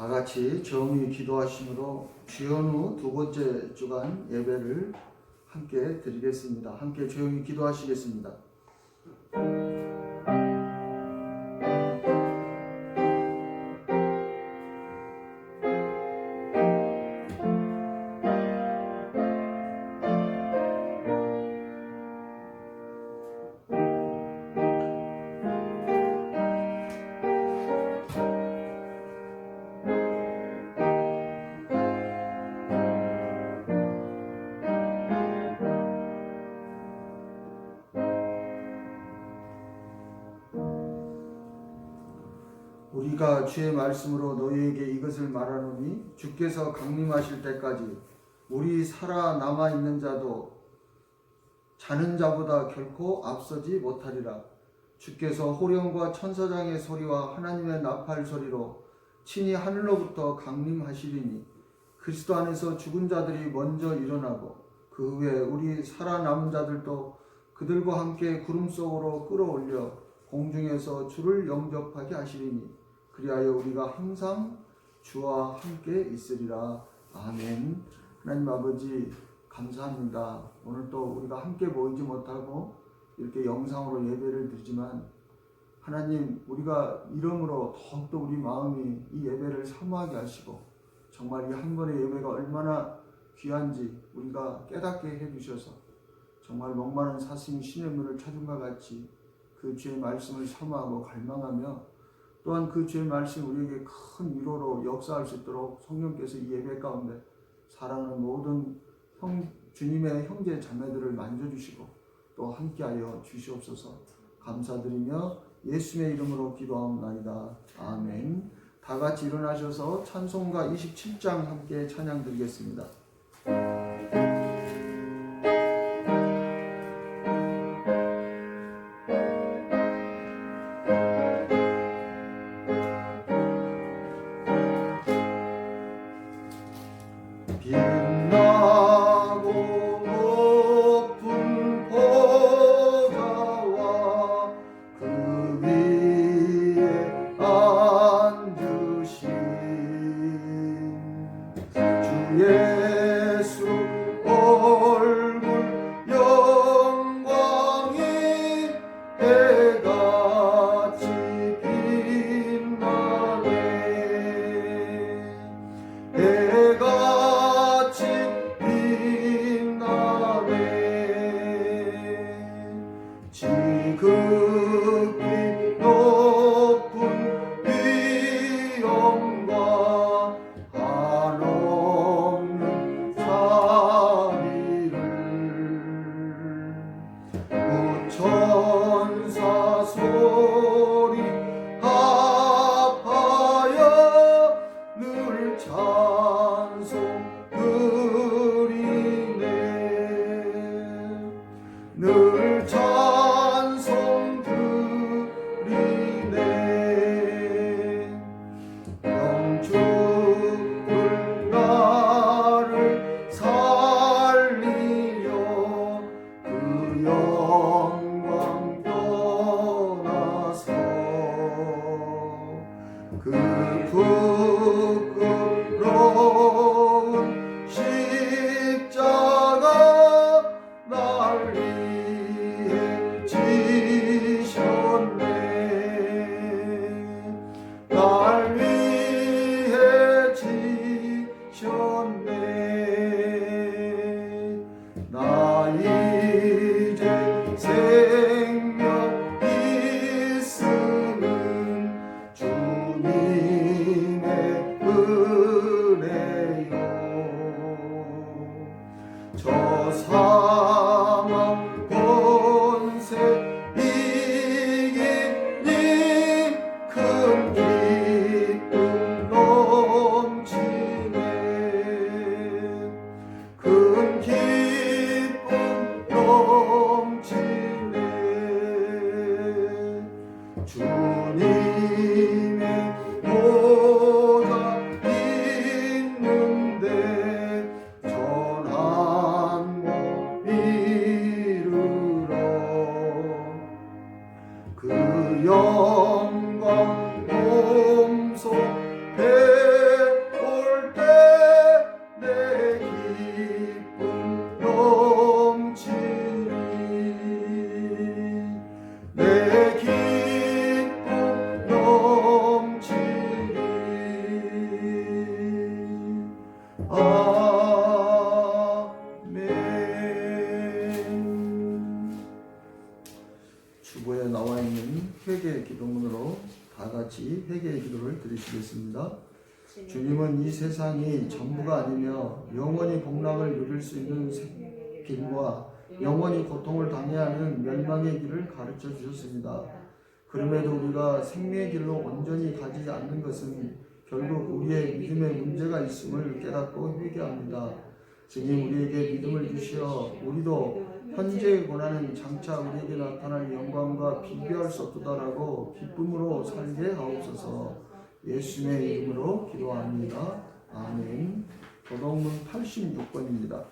다 같이 정의 기도하심으로 주연후 두 번째 주간 예배를 함께 드리겠습니다. 함께 조용히 기도하시겠습니다. 우리가 주의 말씀으로 너희에게 이것을 말하노니 주께서 강림하실 때까지 우리 살아남아 있는 자도 자는 자보다 결코 앞서지 못하리라. 주께서 호령과 천사장의 소리와 하나님의 나팔 소리로 친히 하늘로부터 강림하시리니 그리스도 안에서 죽은 자들이 먼저 일어나고 그 후에 우리 살아남은 자들도 그들과 함께 구름 속으로 끌어올려 공중에서 주를 영접하게 하시리니 그리하여 우리가 항상 주와 함께 있으리라. 아멘. 하나님 아버지 감사합니다. 오늘 또 우리가 함께 모이지 못하고 이렇게 영상으로 예배를 드리지만 하나님 우리가 이름으로 더욱더 우리 마음이 이 예배를 사모하게 하시고 정말 이 한 번의 예배가 얼마나 귀한지 우리가 깨닫게 해주셔서 정말 목마른 사슴이 신의 문을 찾은 것 같이 그 주의 말씀을 사모하고 갈망하며 또한 그 주의 말씀이 우리에게 큰 위로로 역사할 수 있도록 성령께서 이 예배 가운데 사랑하는 모든 주님의 형제 자매들을 만져주시고 또 함께하여 주시옵소서. 감사드리며 예수님의 이름으로 기도하옵나이다. 아멘. 다 같이 일어나셔서 찬송가 27장 함께 찬양 드리겠습니다. 예수 얼굴 영광이 해같이 빛나네. 해같이 빛나네. 지극히 높은 위엄과 한없는 같이 회개의 기도를 드리시겠습니다. 주님은 이 세상이 전부가 아니며 영원히 복락을 누릴 수 있는 길과 영원히 고통을 당해야 하는 멸망의 길을 가르쳐 주셨습니다. 그럼에도 우리가 생명의 길로 온전히 가지 않는 것은 결국 우리의 믿음에 문제가 있음을 깨닫고 회개합니다. 주님 우리에게 믿음을 주시어 우리도 현재의 고난은 장차 우리에게 나타날 영광과 비교할 수 없다라고 기쁨으로 살게 하옵소서. 예수님의 이름으로 기도합니다. 아멘. 교독문 86번입니다.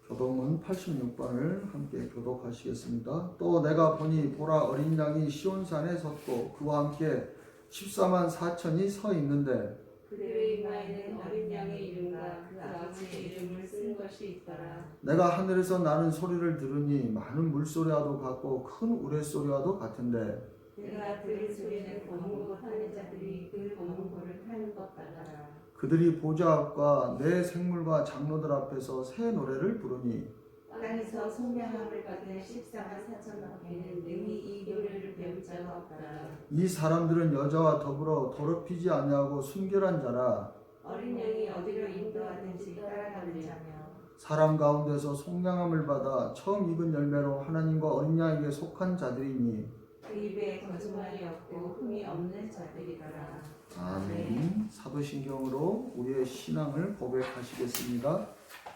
교독문 86번을 함께 교독하시겠습니다. 또 내가 보니 보라 어린 양이 시온산에 섰고 그와 함께 14만 4천이 서 있는데 그들의 이마에는 어린 양의 이름과 그 아버지의 이름을 쓴 것이 있더라. 내가 하늘에서 나는 소리를 들으니 많은 물소리와도 같고 큰 우레소리와도 같은데 내가 들은 소리는 검은고 타는 자들이 그 검은고를 타는 것 같더라. 그들이 보좌 앞과 내 생물과 장로들 앞에서 새 노래를 부르니 땅에서 성명함을 받은 14만 4천 바퀴는 능히 이 노래를 배울 자가 없더라. 이 사람들은 여자와 더불어 더럽히지 아니하고 순결한 자라. 어린 양이 어디로 인도하든지 따라가는 자며 사람 가운데서 속량함을 받아 처음 익은 열매로 하나님과 어린 양에게 속한 자들이니 그 입에 거짓말이 없고 흠이 없는 자들이더라. 아멘. 사도신경으로 우리의 신앙을 고백하시겠습니다.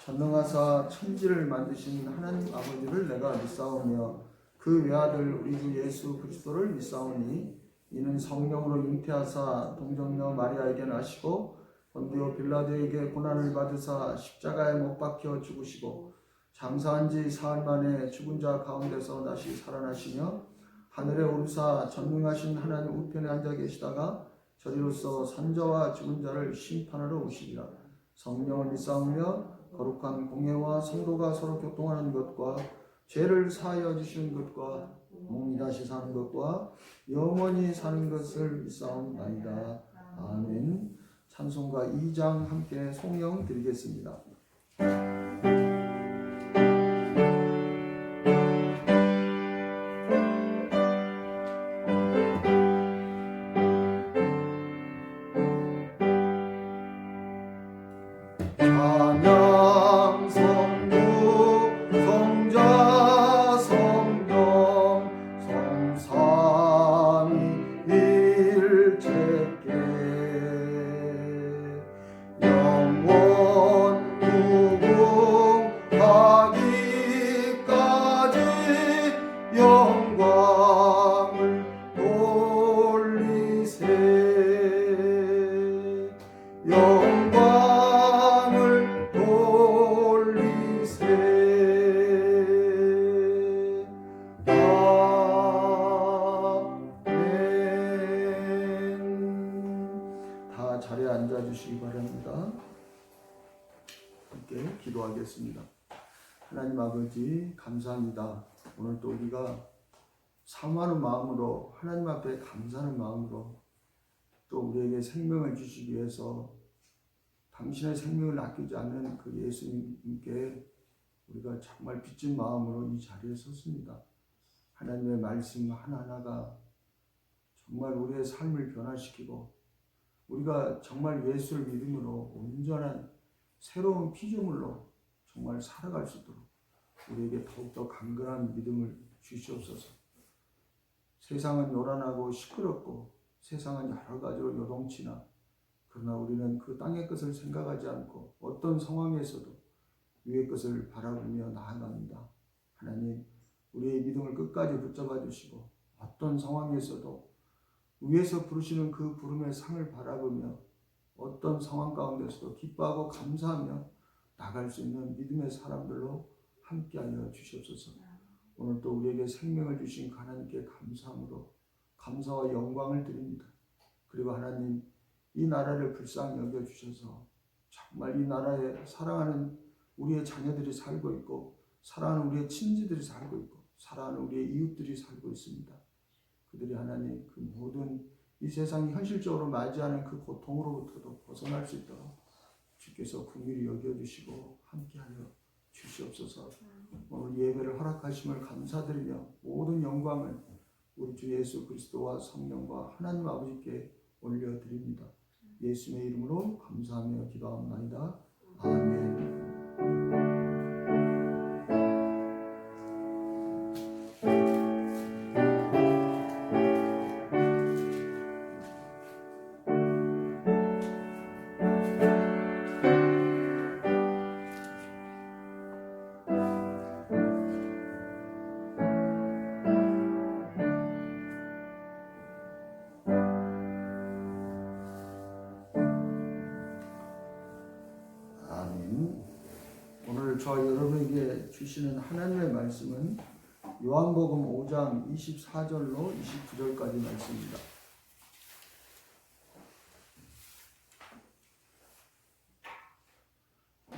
전능하사 천지를 만드신 하나님 아버지를 내가 믿사오며 그 외아들 우리 주 예수 그리스도를 믿사오니 이는 성령으로 잉태하사 동정녀 마리아에게 나시고 본디오 빌라도에게 고난을 받으사 십자가에 못 박혀 죽으시고 장사한 지 사흘 만에 죽은 자 가운데서 다시 살아나시며 하늘에 오르사 전능하신 하나님 우편에 앉아 계시다가 저리로서 산자와 죽은 자를 심판하러 오시리라. 성령을 믿사오며 거룩한 공예와 성도가 서로 교통하는 것과 죄를 사하여 주시는 것과 몸이 다시 사는 것과 영원히 사는 것을 믿사옵나이다. 아멘. 찬송가 2장 함께 송영 드리겠습니다. 자리에 앉아주시기 바랍니다. 함께 기도하겠습니다. 하나님 아버지 감사합니다. 오늘 또 우리가 사모하는 마음으로 하나님 앞에 감사하는 마음으로 또 우리에게 생명을 주시기 위해서 당신의 생명을 아끼지 않는 그 예수님께 우리가 정말 빚진 마음으로 이 자리에 섰습니다. 하나님의 말씀 하나하나가 정말 우리의 삶을 변화시키고 우리가 정말 예수를 믿음으로 온전한 새로운 피조물로 정말 살아갈 수 있도록 우리에게 더욱더 강건한 믿음을 주시옵소서. 세상은 요란하고 시끄럽고 세상은 여러 가지로 요동치나 그러나 우리는 그 땅의 것을 생각하지 않고 어떤 상황에서도 위의 것을 바라보며 나아갑니다. 하나님 우리의 믿음을 끝까지 붙잡아 주시고 어떤 상황에서도 위에서 부르시는 그 부름의 상을 바라보며 어떤 상황 가운데서도 기뻐하고 감사하며 나갈 수 있는 믿음의 사람들로 함께하여 주시옵소서. 오늘 또 우리에게 생명을 주신 하나님께 감사함으로 감사와 영광을 드립니다. 그리고 하나님 이 나라를 불쌍히 여겨주셔서 정말 이 나라에 사랑하는 우리의 자녀들이 살고 있고 사랑하는 우리의 친지들이 살고 있고 사랑하는 우리의 이웃들이 살고 있습니다. 그들이 하나님 그 모든 이 세상이 현실적으로 맞이하는 그 고통으로부터도 벗어날 수 있도록 주께서 긍휼히 여겨주시고 함께하여 주시옵소서. 오늘 예배를 허락하심을 감사드리며 모든 영광을 우리 주 예수 그리스도와 성령과 하나님 아버지께 올려드립니다. 예수님의 이름으로 감사하며 기도합나이다. 아멘. 아멘. 오늘 저와 여러분에게 주시는 하나님의 말씀은 요한복음 5장 24절로 29절까지 말씀입니다.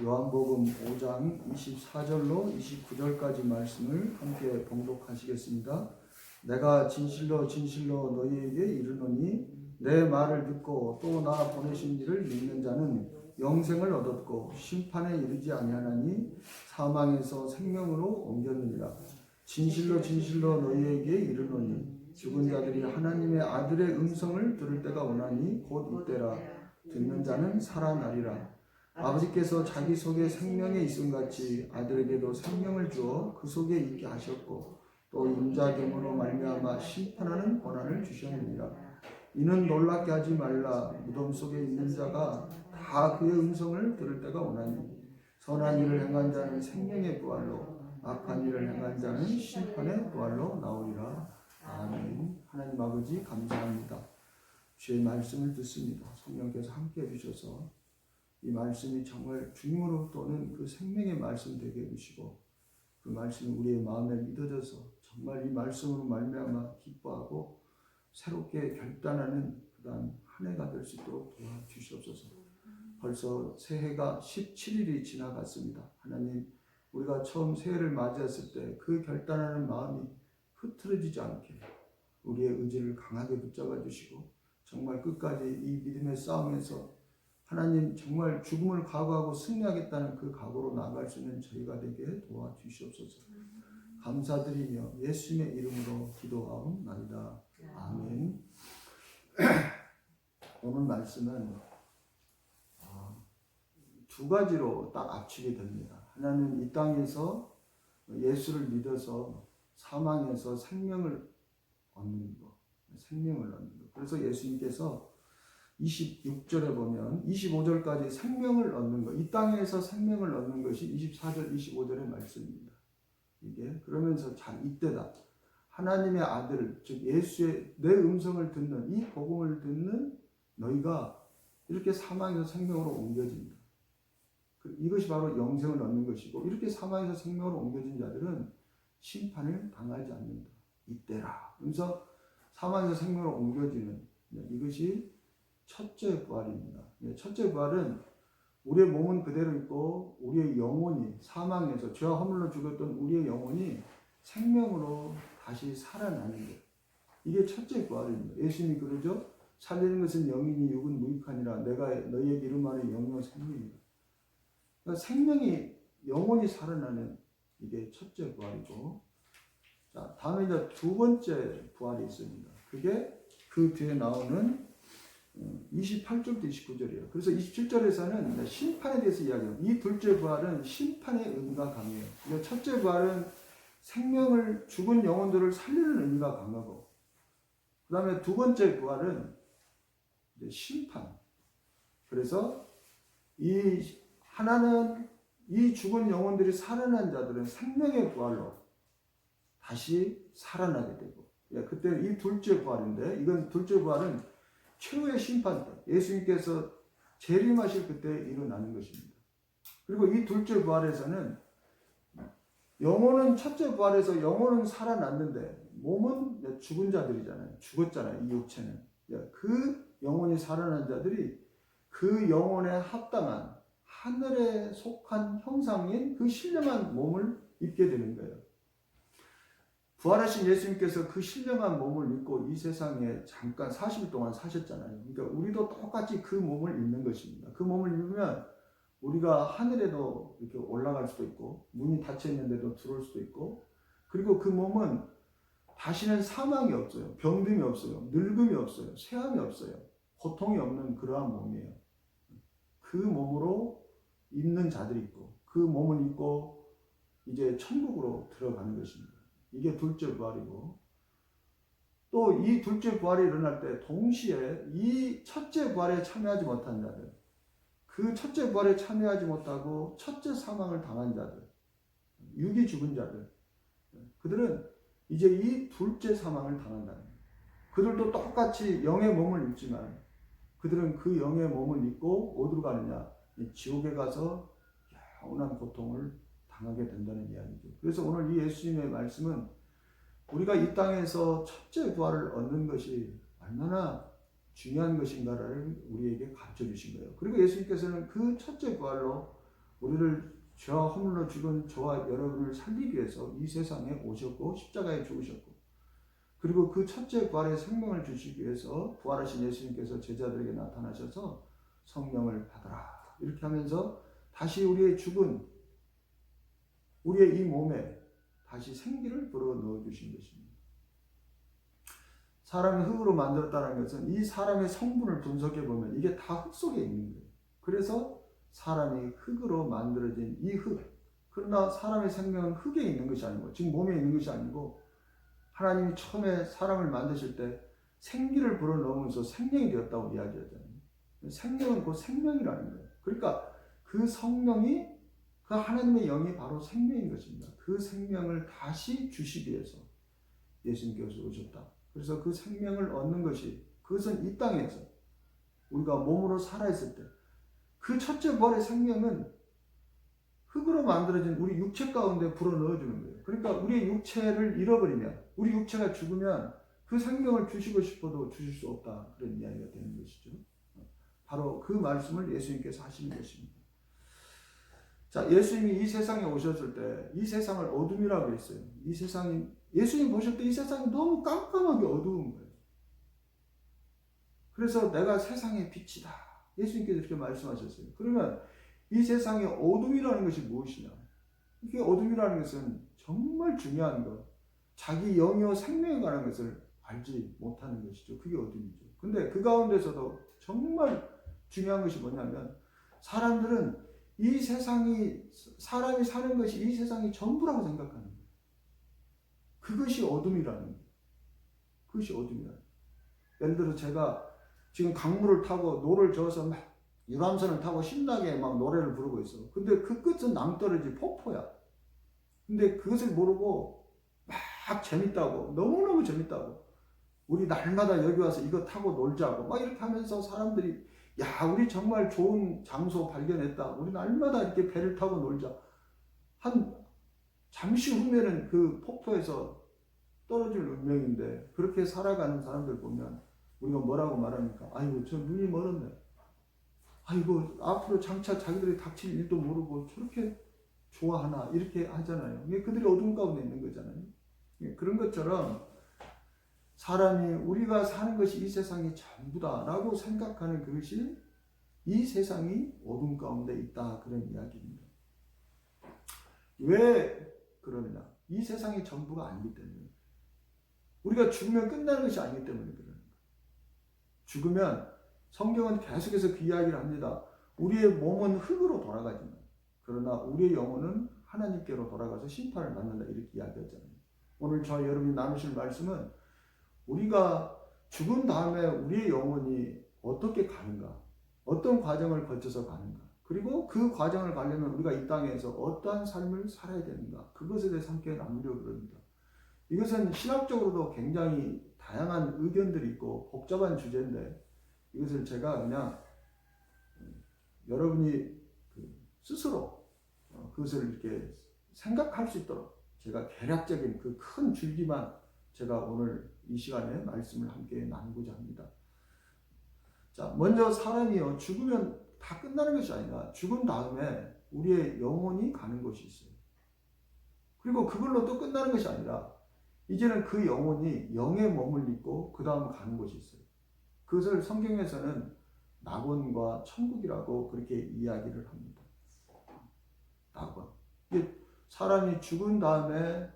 요한복음 5장 24절로 29절까지 말씀을 함께 봉독하시겠습니다. 내가 진실로 진실로 너희에게 이르노니 내 말을 듣고 또 나 보내신 이를 믿는 자는 영생을 얻었고 심판에 이르지 아니하나니 사망에서 생명으로 옮겼느니라. 진실로 진실로 너희에게 이르노니 죽은 자들이 하나님의 아들의 음성을 들을 때가 오나니 곧 이때라. 듣는 자는 살아나리라. 아버지께서 자기 속에 생명이 있음같이 아들에게도 생명을 주어 그 속에 있게 하셨고 또 인자됨으로 말미암아 심판하는 권한을 주셨느니라. 이는 놀랍게 하지 말라. 무덤 속에 있는 자가 다 그의 음성을 들을 때가 오나니 선한 일을 행한 자는 생명의 부활로 악한 일을 행한 자는 심판의 부활로 나오리라. 아멘. 하나님 아버지 감사합니다. 주의 말씀을 듣습니다. 성령께서 함께 해주셔서 이 말씀이 정말 주님으로부터 오는 그 생명의 말씀 되게 해주시고 그 말씀이 우리의 마음에 믿어져서 정말 이 말씀으로 말미암아 기뻐하고 새롭게 결단하는 그러한 한 해가 될 수 있도록 도와주시옵소서. 벌써 새해가 17일이 지나갔습니다. 하나님, 우리가 처음 새해를 맞이했을 때 그 결단하는 마음이 흐트러지지 않게 우리의 의지를 강하게 붙잡아 주시고 정말 끝까지 이 믿음의 싸움에서 하나님 정말 죽음을 각오하고 승리하겠다는 그 각오로 나아갈 수 있는 저희가 되게 도와주시옵소서. 감사드리며 예수님의 이름으로 기도하옵나이다. 아멘. 오늘 말씀은 두 가지로 딱 압축이 됩니다. 하나는 이 땅에서 예수를 믿어서 사망에서 생명을 얻는 것, 생명을 얻는 것. 그래서 예수님께서 26절에 보면 25절까지 생명을 얻는 것, 이 땅에서 생명을 얻는 것이 24절, 25절의 말씀입니다. 이게 그러면서 잘 이때다. 하나님의 아들, 즉 예수의 내 음성을 듣는 이 복음을 듣는 너희가 이렇게 사망에서 생명으로 옮겨진다. 이것이 바로 영생을 얻는 것이고 이렇게 사망에서 생명으로 옮겨진 자들은 심판을 당하지 않는다. 이때라. 그래서 사망에서 생명으로 옮겨지는 이것이 첫째 부활입니다. 첫째 부활은 우리의 몸은 그대로 있고 우리의 영혼이 사망에서 죄와 허물로 죽었던 우리의 영혼이 생명으로 다시 살아나는 것. 이게 첫째 부활입니다. 예수님이 그러죠. 살리는 것은 영이니 육은 무익하니라. 내가 너희에게 이름하는 영영 생명이다. 그러니까 생명이 영혼이 살아나는 이게 첫째 부활이고, 자 다음에 이제 두 번째 부활이 있습니다. 그게 그 뒤에 나오는 28절부터 29절이에요. 그래서 27절에서는 심판에 대해서 이야기해요. 이 둘째 부활은 심판의 의미가 강해요. 첫째 부활은 생명을 죽은 영혼들을 살리는 의미가 강하고, 그 다음에 두 번째 부활은 이제 심판. 그래서 하나는 이 죽은 영혼들이 살아난 자들은 생명의 부활로 다시 살아나게 되고, 그때 이 둘째 부활인데, 이건 둘째 부활은 최후의 심판 때 예수님께서 재림하실 그때 일어나는 것입니다. 그리고 이 둘째 부활에서는 영혼은 첫째 부활에서 영혼은 살아났는데 몸은 죽은 자들이잖아요. 죽었잖아요. 이 육체는. 그 영혼이 살아난 자들이 그 영혼에 합당한 하늘에 속한 형상인 그 신령한 몸을 입게 되는 거예요. 부활하신 예수님께서 그 신령한 몸을 입고 이 세상에 잠깐 40일 동안 사셨잖아요. 그러니까 우리도 똑같이 그 몸을 입는 것입니다. 그 몸을 입으면 우리가 하늘에도 이렇게 올라갈 수도 있고 문이 닫혀 있는데도 들어올 수도 있고, 그리고 그 몸은 다시는 사망이 없어요. 병듦이 없어요. 늙음이 없어요. 쇠함이 없어요. 고통이 없는 그러한 몸이에요. 그 몸으로 있는 자들이 있고, 그 몸을 입고 이제 천국으로 들어가는 것입니다. 이게 둘째 부활이고, 또 이 둘째 부활이 일어날 때 동시에 이 첫째 부활에 참여하지 못한 자들, 그 첫째 부활에 참여하지 못하고 첫째 사망을 당한 자들, 육이 죽은 자들, 그들은 이제 이 둘째 사망을 당한다는 거예요. 그들도 똑같이 영의 몸을 입지만 그들은 그 영의 몸을 입고 어디로 가느냐? 지옥에 가서 영원한 고통을 당하게 된다는 이야기죠. 그래서 오늘 이 예수님의 말씀은 우리가 이 땅에서 첫째 부활을 얻는 것이 얼마나 중요한 것인가를 우리에게 가르쳐 주신 거예요. 그리고 예수님께서는 그 첫째 부활로 우리를 죄와 허물로 죽은 저와 여러분을 살리기 위해서 이 세상에 오셨고 십자가에 죽으셨고, 그리고 그 첫째 부활의 생명을 주시기 위해서 부활하신 예수님께서 제자들에게 나타나셔서 성령을 받아라 이렇게 하면서 다시 우리의 죽은 우리의 이 몸에 다시 생기를 불어 넣어 주신 것입니다. 사람을 흙으로 만들었다는 것은 이 사람의 성분을 분석해 보면 이게 다 흙 속에 있는 거예요. 그래서 사람이 흙으로 만들어진 이 흙, 그러나 사람의 생명은 흙에 있는 것이 아니고 지금 몸에 있는 것이 아니고 하나님이 처음에 사람을 만드실 때 생기를 불어넣으면서 생명이 되었다고 이야기하잖아요. 생명은 곧 생명이라는 거예요. 그러니까 그 성령이, 그 하나님의 영이 바로 생명인 것입니다. 그 생명을 다시 주시기 위해서 예수님께서 오셨다. 그래서 그 생명을 얻는 것이, 그것은 이 땅에서 우리가 몸으로 살아있을 때 그 첫째 부활의 생명은 흙으로 만들어진 우리 육체 가운데 불어넣어주는 거예요. 그러니까 우리의 육체를 잃어버리면, 우리 육체가 죽으면 그 생명을 주시고 싶어도 주실 수 없다, 그런 이야기가 되는 것이죠. 바로 그 말씀을 예수님께서 하시는 것입니다. 자, 예수님이 이 세상에 오셨을 때 이 세상을 어둠이라고 했어요. 이 세상이, 예수님 보실 때 이 세상이 너무 깜깜하게 어두운 거예요. 그래서 내가 세상의 빛이다, 예수님께서 이렇게 말씀하셨어요. 그러면 이 세상의 어둠이라는 것이 무엇이냐? 이게 어둠이라는 것은 정말 중요한 것, 자기 영이요 생명에 관한 것을 알지 못하는 것이죠. 그게 어둠이죠. 근데 그 가운데서도 정말 중요한 것이 뭐냐면, 사람들은 이 세상이, 사람이 사는 것이 이 세상이 전부라고 생각하는 거예요. 그것이 어둠이라는 거예요. 그것이 어둠이라는 거예요. 예를 들어 제가 지금 강물을 타고 노를 저어서 막 유람선을 타고 신나게 막 노래를 부르고 있어. 근데 그 끝은 낭떠러지 폭포야. 근데 그것을 모르고 막 재밌다고, 너무너무 재밌다고, 우리 날마다 여기 와서 이거 타고 놀자고 막 이렇게 하면서 사람들이, 야, 우리 정말 좋은 장소 발견했다, 우리 날마다 이렇게 배를 타고 놀자. 한 잠시 후면은 그 폭포에서 떨어질 운명인데, 그렇게 살아가는 사람들 보면 우리가 뭐라고 말합니까? 아이고, 저 눈이 멀었네. 아이고, 앞으로 장차 자기들이 닥칠 일도 모르고 저렇게 좋아하나, 이렇게 하잖아요. 이게 그들이 어둠 가운데 있는 거잖아요. 그런 것처럼 사람이, 우리가 사는 것이 이 세상이 전부다라고 생각하는 그것이 이 세상이 어둠 가운데 있다, 그런 이야기입니다. 왜 그러느냐? 이 세상이 전부가 아니기 때문에, 우리가 죽으면 끝나는 것이 아니기 때문에 그러는 거예요. 죽으면, 성경은 계속해서 그 이야기를 합니다. 우리의 몸은 흙으로 돌아가지만 그러나 우리의 영혼은 하나님께로 돌아가서 심판을 받는다, 이렇게 이야기하잖아요. 오늘 저와 여러분이 나누실 말씀은 우리가 죽은 다음에 우리의 영혼이 어떻게 가는가, 어떤 과정을 거쳐서 가는가, 그리고 그 과정을 가려면 우리가 이 땅에서 어떠한 삶을 살아야 되는가, 그것에 대해서 함께 나누려고 합니다. 이것은 신학적으로도 굉장히 다양한 의견들이 있고 복잡한 주제인데, 이것을 제가 그냥 여러분이 스스로 그것을 이렇게 생각할 수 있도록 제가 개략적인 그 큰 줄기만 제가 오늘 이 시간에 말씀을 함께 나누고자 합니다. 자, 먼저 사람이요, 죽으면 다 끝나는 것이 아니라 죽은 다음에 우리의 영혼이 가는 곳이 있어요. 그리고 그걸로 또 끝나는 것이 아니라 이제는 그 영혼이 영의 몸을 입고 그 다음 가는 곳이 있어요. 그것을 성경에서는 낙원과 천국이라고 그렇게 이야기를 합니다. 낙원. 이게 사람이 죽은 다음에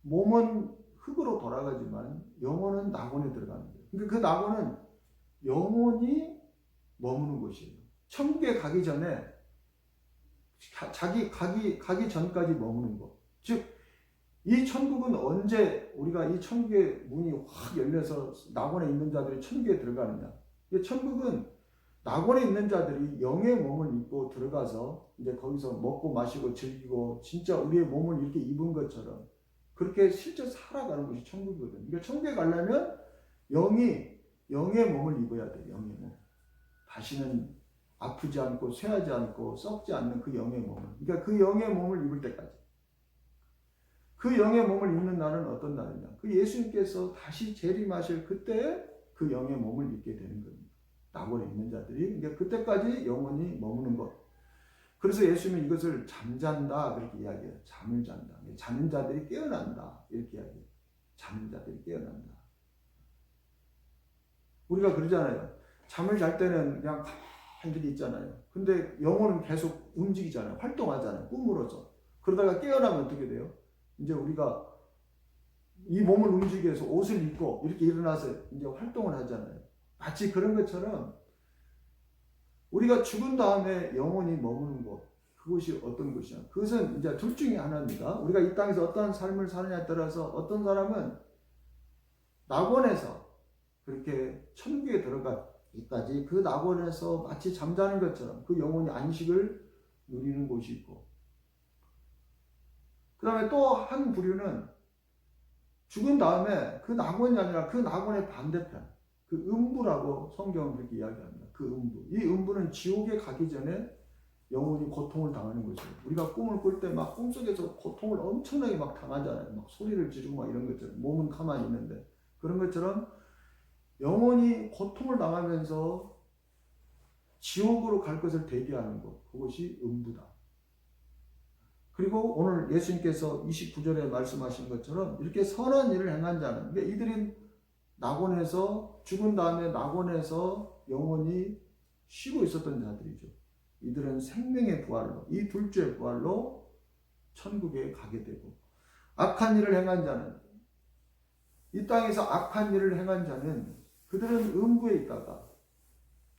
몸은 흙으로 돌아가지만 영혼은 낙원에 들어가는 거예요. 그러니까 그 낙원은 영혼이 머무는 곳이에요. 천국에 가기 전에 자기 가기 전까지 머무는 것. 즉, 이 천국은 언제 우리가 이 천국의 문이 확 열려서 낙원에 있는 자들이 천국에 들어가느냐. 이 천국은 낙원에 있는 자들이 영의 몸을 입고 들어가서 이제 거기서 먹고 마시고 즐기고 진짜 우리의 몸을 이렇게 입은 것처럼 그렇게 실제 살아가는 것이 천국이거든요. 그러니까 천국에 가려면 영의 몸을 입어야 돼요. 영의 몸. 다시는 아프지 않고 쇠하지 않고 썩지 않는 그 영의 몸을. 그러니까 그 영의 몸을 입을 때까지. 그 영의 몸을 입는 날은 어떤 날이냐? 그 예수님께서 다시 재림하실 그때 그 영의 몸을 입게 되는 겁니다. 낙원에 있는 자들이. 그러니까 그때까지 영원히 머무는 것. 그래서 예수님은 이것을 잠잔다 그렇게 이야기해요. 잠을 잔다. 자는 자들이 깨어난다 이렇게 이야기해요. 자는 자들이 깨어난다. 우리가 그러잖아요. 잠을 잘 때는 그냥 가만히 있잖아요. 근데 영혼은 계속 움직이잖아요. 활동하잖아요. 꿈으로서. 그러다가 깨어나면 어떻게 돼요? 이제 우리가 이 몸을 움직이기 위해서 옷을 입고 이렇게 일어나서 이제 활동을 하잖아요. 마치 그런 것처럼 우리가 죽은 다음에 영혼이 머무는 곳, 그것이 어떤 것이냐? 그것은 이제 둘 중에 하나입니다. 우리가 이 땅에서 어떠한 삶을 사느냐에 따라서 어떤 사람은 낙원에서 그렇게 천국에 들어가기까지 그 낙원에서 마치 잠자는 것처럼 그 영혼이 안식을 누리는 곳이 있고, 그 다음에 또 한 부류는 죽은 다음에 그 낙원이 아니라 그 낙원의 반대편, 그 음부라고 성경은 그렇게 이야기합니다. 그 음부. 이 음부는 지옥에 가기 전에 영혼이 고통을 당하는 거죠. 우리가 꿈을 꿀 때 막 꿈속에서 고통을 엄청나게 막 당하잖아요. 막 소리를 지르고 막 이런 것처럼. 몸은 가만히 있는데. 그런 것처럼 영혼이 고통을 당하면서 지옥으로 갈 것을 대기하는 것. 그것이 음부다. 그리고 오늘 예수님께서 29절에 말씀하신 것처럼 이렇게 선한 일을 행한 자는, 그러니까 이들이 낙원에서 죽은 다음에 낙원에서 영원히 쉬고 있었던 자들이죠. 이들은 생명의 부활로, 이 둘째 부활로 천국에 가게 되고, 악한 일을 행한 자는, 이 땅에서 악한 일을 행한 자는 그들은 음부에 있다가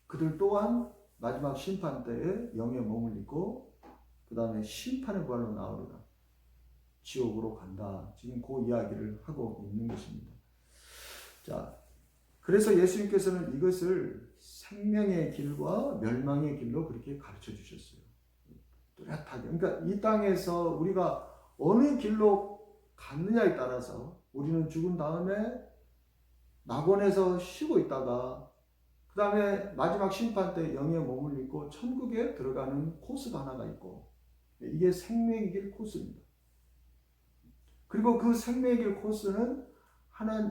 그들 또한 마지막 심판 때에 영의 몸을 입고 그 다음에 심판의 부활로 나오리라. 지옥으로 간다. 지금 그 이야기를 하고 있는 것입니다. 자, 그래서 예수님께서는 이것을 생명의 길과 멸망의 길로 그렇게 가르쳐 주셨어요. 뚜렷하게. 그러니까 이 땅에서 우리가 어느 길로 갔느냐에 따라서 우리는 죽은 다음에 낙원에서 쉬고 있다가 그 다음에 마지막 심판 때 영의 몸을 입고 천국에 들어가는 코스가 하나가 있고, 이게 생명의 길 코스입니다. 그리고 그 생명의 길 코스는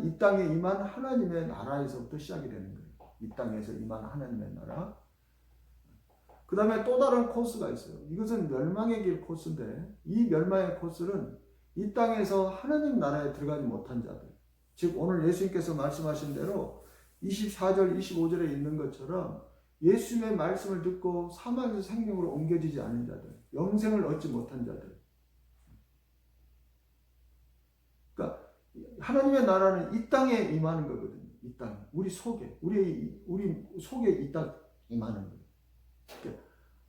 이 땅에 임한 하나님의 나라에서부터 시작이 되는 거예요. 이 땅에서 임한 하나님의 나라. 그 다음에 또 다른 코스가 있어요. 이것은 멸망의 길 코스인데, 이 멸망의 코스는 이 땅에서 하나님 나라에 들어가지 못한 자들. 즉 오늘 예수님께서 말씀하신 대로 24절 25절에 있는 것처럼 예수님의 말씀을 듣고 사망에서 생명으로 옮겨지지 않은 자들, 영생을 얻지 못한 자들. 그러니까 하나님의 나라는 이 땅에 임하는 거거든요. 이 땅, 우리 속에, 우리 속에 이 땅 임하는 거예요. 그러니까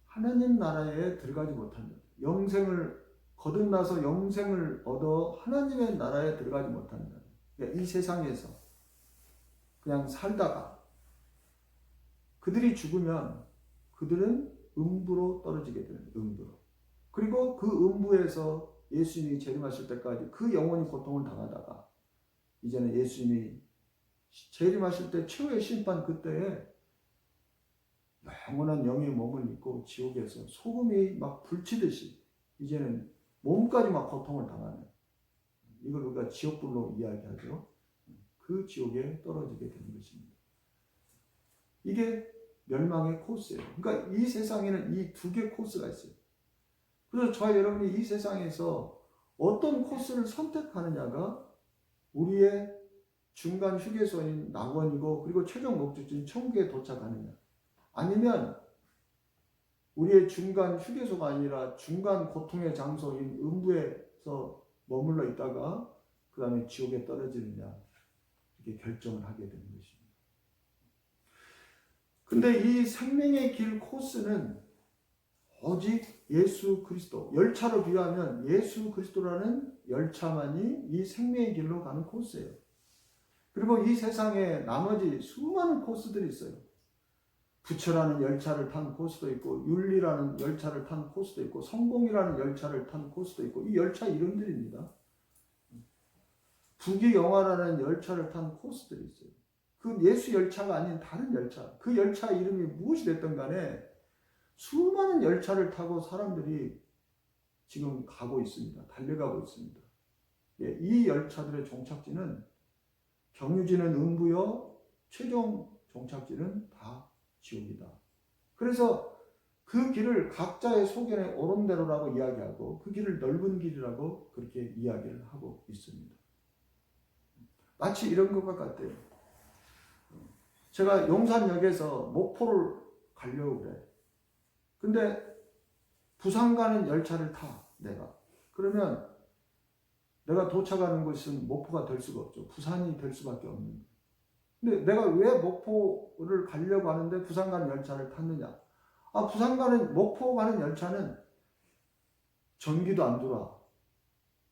하나님 나라에 들어가지 못한 자들, 영생을 거듭나서 영생을 얻어 하나님의 나라에 들어가지 못한 자들. 그러니까 이 세상에서 그냥 살다가 그들이 죽으면 그들은 음부로 떨어지게 되는 음부로. 그리고 그 음부에서 예수님이 재림하실 때까지 그 영혼이 고통을 당하다가 이제는 예수님이 재림하실 때 최후의 심판 그때에 영원한 영의 몸을 입고 지옥에서 소금이 막 불치듯이 이제는 몸까지 막 고통을 당하는, 이걸 우리가 지옥불로 이야기하죠. 그 지옥에 떨어지게 되는 것입니다. 이게 멸망의 코스예요. 그러니까 이 세상에는 이 두 개의 코스가 있어요. 그래서 저와 여러분이 이 세상에서 어떤 코스를 선택하느냐가 우리의 중간 휴게소인 낙원이고, 그리고 최종 목적지인 천국에 도착하느냐, 아니면 우리의 중간 휴게소가 아니라 중간 고통의 장소인 음부에서 머물러 있다가 그 다음에 지옥에 떨어지느냐, 이렇게 결정을 하게 되는 것입니다. 근데 이 생명의 길 코스는 오직 예수 그리스도, 열차로 비유하면 예수 그리스도라는 열차만이 이 생명의 길로 가는 코스예요. 그리고 이 세상에 나머지 수많은 코스들이 있어요. 부처라는 열차를 탄 코스도 있고, 윤리라는 열차를 탄 코스도 있고, 성공이라는 열차를 탄 코스도 있고, 이 열차 이름들입니다. 부귀영화라는 열차를 탄 코스들이 있어요. 그 예수 열차가 아닌 다른 열차, 그 열차 이름이 무엇이 됐든 간에 수많은 열차를 타고 사람들이 지금 가고 있습니다. 달려가고 있습니다. 예, 이 열차들의 종착지는 경유지는 음부요, 최종 종착지는 다 지옥이다. 그래서 그 길을 각자의 소견에 옳은 대로라고 이야기하고 그 길을 넓은 길이라고 그렇게 이야기를 하고 있습니다. 마치 이런 것과 같아요. 제가 용산역에서 목포를 가려고 그래. 근데 부산 가는 열차를 타, 내가. 그러면 내가 도착하는 곳은 목포가 될 수가 없죠. 부산이 될 수밖에 없는 거예요. 근데 내가 왜 목포를 가려고 하는데 부산 가는 열차를 탔느냐? 아, 부산 가는, 목포 가는 열차는 전기도 안 돌아.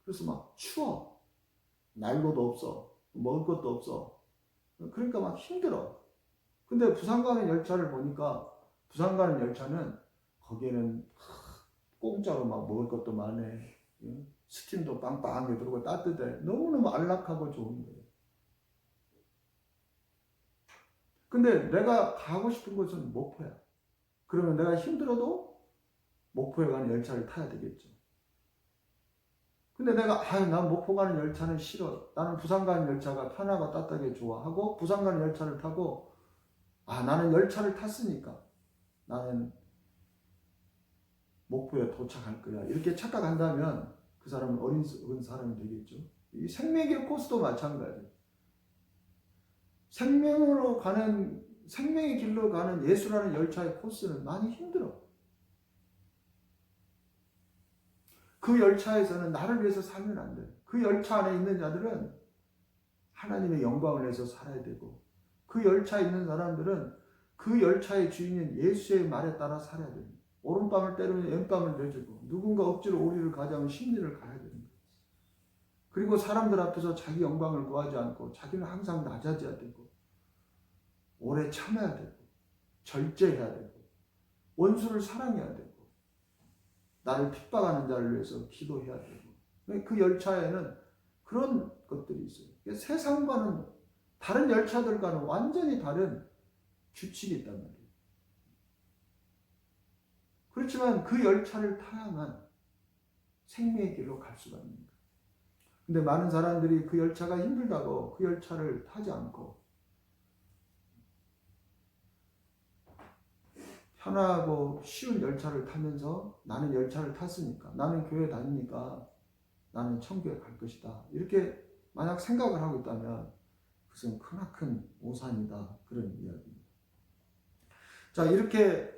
그래서 막 추워. 난로도 없어. 먹을 것도 없어. 그러니까 막 힘들어. 근데 부산 가는 열차를 보니까 부산 가는 열차는 거기에는 공짜로 막 먹을 것도 많네. 스팀도 빵빵하게 들어오고 따뜻해. 너무너무 안락하고 좋은 거예요. 근데 내가 가고 싶은 곳은 목포야. 그러면 내가 힘들어도 목포에 가는 열차를 타야 되겠죠. 근데 내가 난 목포 가는 열차는 싫어. 나는 부산 가는 열차가 편하고 따뜻하게 좋아하고 부산 가는 열차를 타고 나는 열차를 탔으니까 나는 목포에 도착할 거야. 이렇게 착각한다면 그 사람은 어린 사람이 되겠죠. 이 생명의 코스도 마찬가지예요. 생명의 길로 가는 예수라는 열차의 코스는 많이 힘들어. 그 열차에서는 나를 위해서 살면 안 돼. 그 열차 안에 있는 자들은 하나님의 영광을 위해서 살아야 되고, 그 열차에 있는 사람들은 그 열차의 주인인 예수의 말에 따라 살아야 됩니다. 오른밤을 때리면 왼밤을 내주고, 누군가 억지로 오리를 가자면 심리를 가야 됩니다. 그리고 사람들 앞에서 자기 영광을 구하지 않고 자기는 항상 낮아져야 되고, 오래 참아야 되고, 절제해야 되고, 원수를 사랑해야 되고, 나를 핍박하는 자를 위해서 기도해야 되고. 그 열차에는 그런 것들이 있어요. 세상과는, 다른 열차들과는 완전히 다른 규칙이 있단 말이에요. 그렇지만 그 열차를 타야만 생명의 길로 갈 수가 있는 거예요. 근데 많은 사람들이 그 열차가 힘들다고 그 열차를 타지 않고 편하고 쉬운 열차를 타면서 나는 열차를 탔으니까, 나는 교회 다니니까 나는 천국에 갈 것이다, 이렇게 만약 생각을 하고 있다면 그것은 크나큰 오산이다, 그런 이야기입니다. 자, 이렇게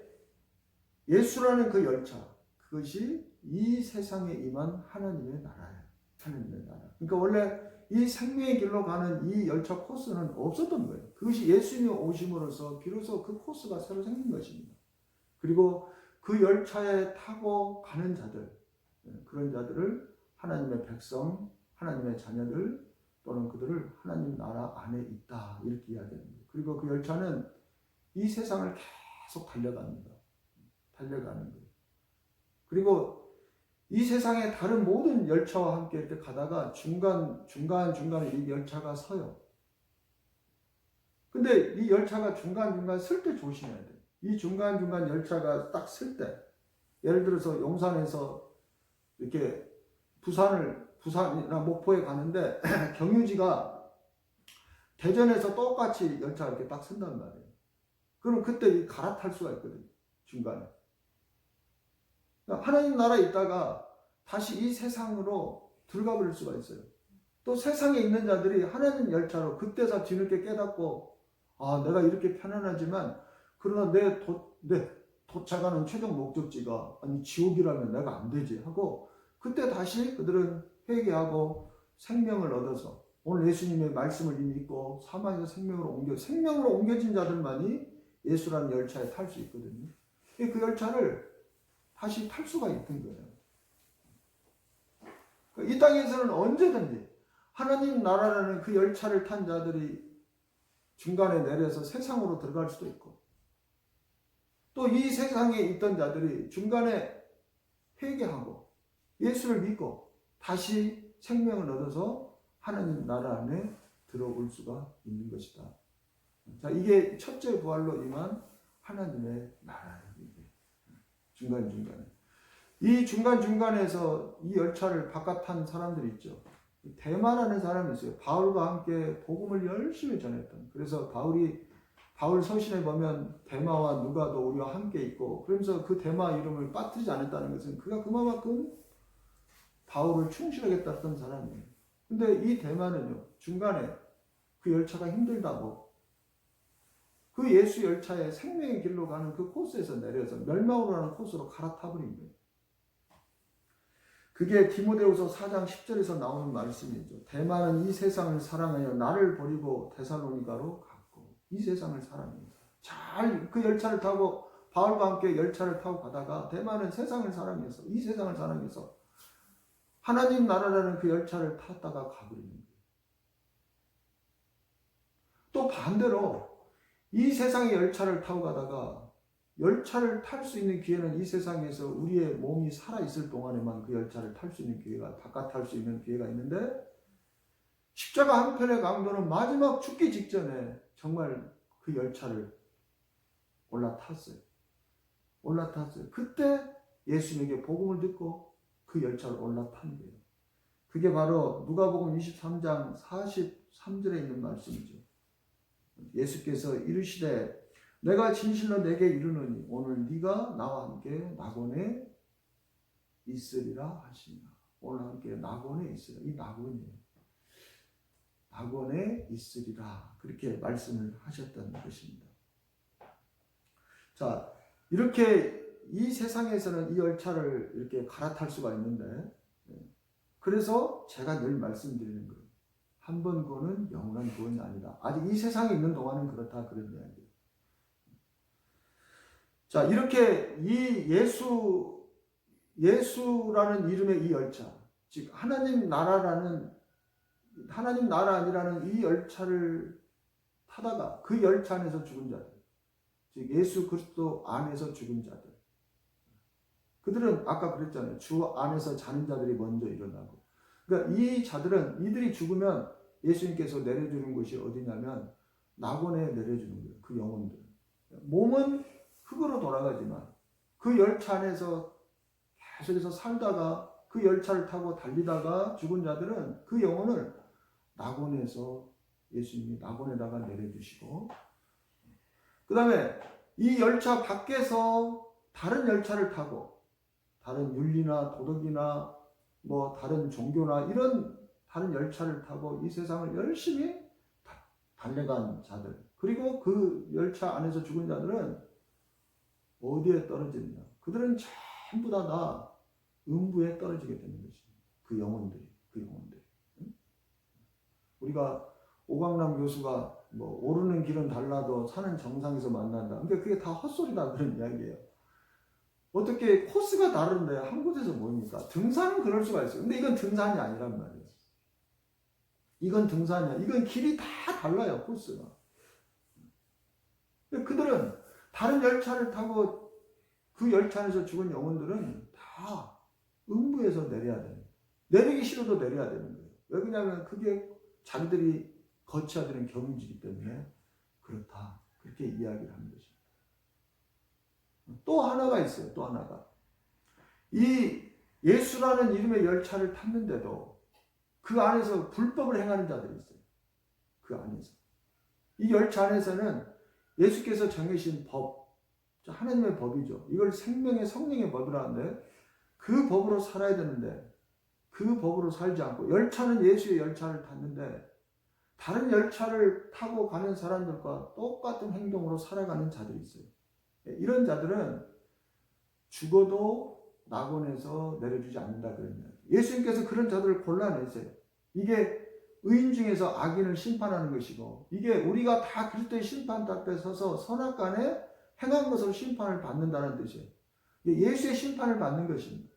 예수라는 그 열차, 그것이 이 세상에 임한 하나님의 나라예요. 하나님의 나라. 그러니까 원래 이 생명의 길로 가는 이 열차 코스는 없었던 거예요. 그것이 예수님이 오심으로써 비로소 그 코스가 새로 생긴 것입니다. 그리고 그 열차에 타고 가는 자들, 그런 자들을 하나님의 백성, 하나님의 자녀들, 또는 그들을 하나님 나라 안에 있다, 이렇게 이야기합니다. 그리고 그 열차는 이 세상을 계속 달려갑니다. 달려가는 거예요. 그리고 이 세상의 다른 모든 열차와 함께 이렇게 가다가 중간에 이 열차가 서요. 근데 이 열차가 중간중간 설 때 조심해야 돼요. 이 중간중간 열차가 딱 설 때, 예를 들어서 용산에서 이렇게 부산이나 목포에 가는데 경유지가 대전에서 똑같이 열차가 이렇게 딱 선단 말이에요. 그럼 그때 갈아탈 수가 있거든요. 중간에. 하나님 나라에 있다가 다시 이 세상으로 들어가 버릴 수가 있어요. 또 세상에 있는 자들이 하나님 열차로 그때서 뒤늦게 깨닫고, 내가 이렇게 편안하지만 그러나 내 도착하는 최종 목적지가 아니 지옥이라면 내가 안 되지 하고 그때 다시 그들은 회개하고 생명을 얻어서 오늘 예수님의 말씀을 이미 믿고 사망에서 생명으로 옮겨진 자들만이 예수라는 열차에 탈 수 있거든요. 그 열차를 다시 탈 수가 있는 거예요. 이 땅에서는 언제든지 하나님 나라라는 그 열차를 탄 자들이 중간에 내려서 세상으로 들어갈 수도 있고 또 이 세상에 있던 자들이 중간에 회개하고 예수를 믿고 다시 생명을 얻어서 하나님 나라 안에 들어올 수가 있는 것이다. 자, 이게 첫째 부활로 임한 하나님의 나라예요. 중간중간에. 이 중간중간에서 이 열차를 바깥 탄 사람들이 있죠. 대마라는 사람이 있어요. 바울과 함께 복음을 열심히 전했던. 그래서 바울 서신에 보면 대마와 누가도 우리와 함께 있고 그러면서 그 대마 이름을 빠뜨리지 않았다는 것은 그가 그만큼 바울을 충실하게 따랐던 사람이에요. 근데 이 대마는요, 중간에 그 열차가 힘들다고 그 예수 열차의 생명의 길로 가는 그 코스에서 내려서 멸망으로 가는 코스로 갈아타버린 거예요. 그게 디모데후서 4장 10절에서 나오는 말씀이죠. 대마는 이 세상을 사랑하여 나를 버리고 데살로니가로 갔고 이 세상을 사랑합니다. 잘 그 열차를 타고 바울과 함께 열차를 타고 가다가 대마는 세상을 사랑해서 이 세상을 사랑해서 하나님 나라라는 그 열차를 탔다가 가버리는 거예요. 또 반대로 이 세상의 열차를 타고 가다가 열차를 탈 수 있는 기회는 이 세상에서 우리의 몸이 살아있을 동안에만 그 열차를 탈 수 있는 기회가, 바깥 탈 수 있는 기회가 있는데 십자가 한편의 강도는 마지막 죽기 직전에 정말 그 열차를 올라탔어요. 그때 예수님에게 복음을 듣고 그 열차를 올라탄 거예요. 그게 바로 누가복음 23장 43절에 있는 말씀이죠. 예수께서 이르시되 내가 진실로 내게 이르노니 오늘 네가 나와 함께 낙원에 있으리라 하시니라. 오늘 함께 낙원에 있으리라. 이 낙원이에요. 낙원에 있으리라. 그렇게 말씀을 하셨던 것입니다. 자, 이렇게 이 세상에서는 이 열차를 이렇게 갈아탈 수가 있는데 그래서 제가 늘 말씀드리는 거예요. 한 번 구원은 영원한 구원이 아니다. 아직 이 세상에 있는 동안은 그렇다 그런 이야기예요. 자, 이렇게 이 예수라는 이름의 이 열차, 즉 하나님 나라 아니라는 이 열차를 타다가 그 열차 안에서 죽은 자들, 즉 예수 그리스도 안에서 죽은 자들, 그들은 아까 그랬잖아요. 주 안에서 자는 자들이 먼저 일어나고. 그러니까 이 자들은 이들이 죽으면 예수님께서 내려주는 곳이 어디냐면 낙원에 내려주는 거예요. 그 영혼들. 몸은 흙으로 돌아가지만 그 열차 안에서 계속해서 살다가 그 열차를 타고 달리다가 죽은 자들은 그 영혼을 낙원에서 예수님이 낙원에다가 내려주시고 그 다음에 이 열차 밖에서 다른 열차를 타고 다른 윤리나 도덕이나 뭐 다른 종교나 이런 다른 열차를 타고 이 세상을 열심히 달려간 자들 그리고 그 열차 안에서 죽은 자들은 어디에 떨어지느냐? 그들은 전부 다 음부에 떨어지게 되는 것입니다. 그 영혼들이. 응? 우리가 오광남 교수가 뭐 오르는 길은 달라도 사는 정상에서 만난다. 그러니까 그게 다 헛소리다 그런 이야기예요. 어떻게 코스가 다른데 한 곳에서 모입니까? 등산은 그럴 수가 있어요. 근데 이건 등산이 아니란 말이에요. 이건 등산이야. 이건 길이 다 달라요, 코스가. 그들은 다른 열차를 타고 그 열차 안에서 죽은 영혼들은 다 음부에서 내려야 돼요. 내리기 싫어도 내려야 되는 거예요. 왜 그러냐면 그게 자기들이 거쳐야 되는 경지이기 때문에 그렇다. 그렇게 이야기를 하는 것입니다. 또 하나가 있어요. 또 하나가. 이 예수라는 이름의 열차를 탔는데도 그 안에서 불법을 행하는 자들이 있어요. 그 안에서. 이 열차 안에서는 예수께서 정해신 법, 하나님의 법이죠. 이걸 생명의 성령의 법이라는데 그 법으로 살아야 되는데 그 법으로 살지 않고 열차는 예수의 열차를 탔는데 다른 열차를 타고 가는 사람들과 똑같은 행동으로 살아가는 자들이 있어요. 이런 자들은 죽어도 낙원에서 내려주지 않는다 그러면 예수님께서 그런 자들을 골라내세요. 이게 의인 중에서 악인을 심판하는 것이고 이게 우리가 다 그리스도의 심판 앞에 서서 선악간에 행한 것으로 심판을 받는다는 뜻이에요. 예수의 심판을 받는 것입니다.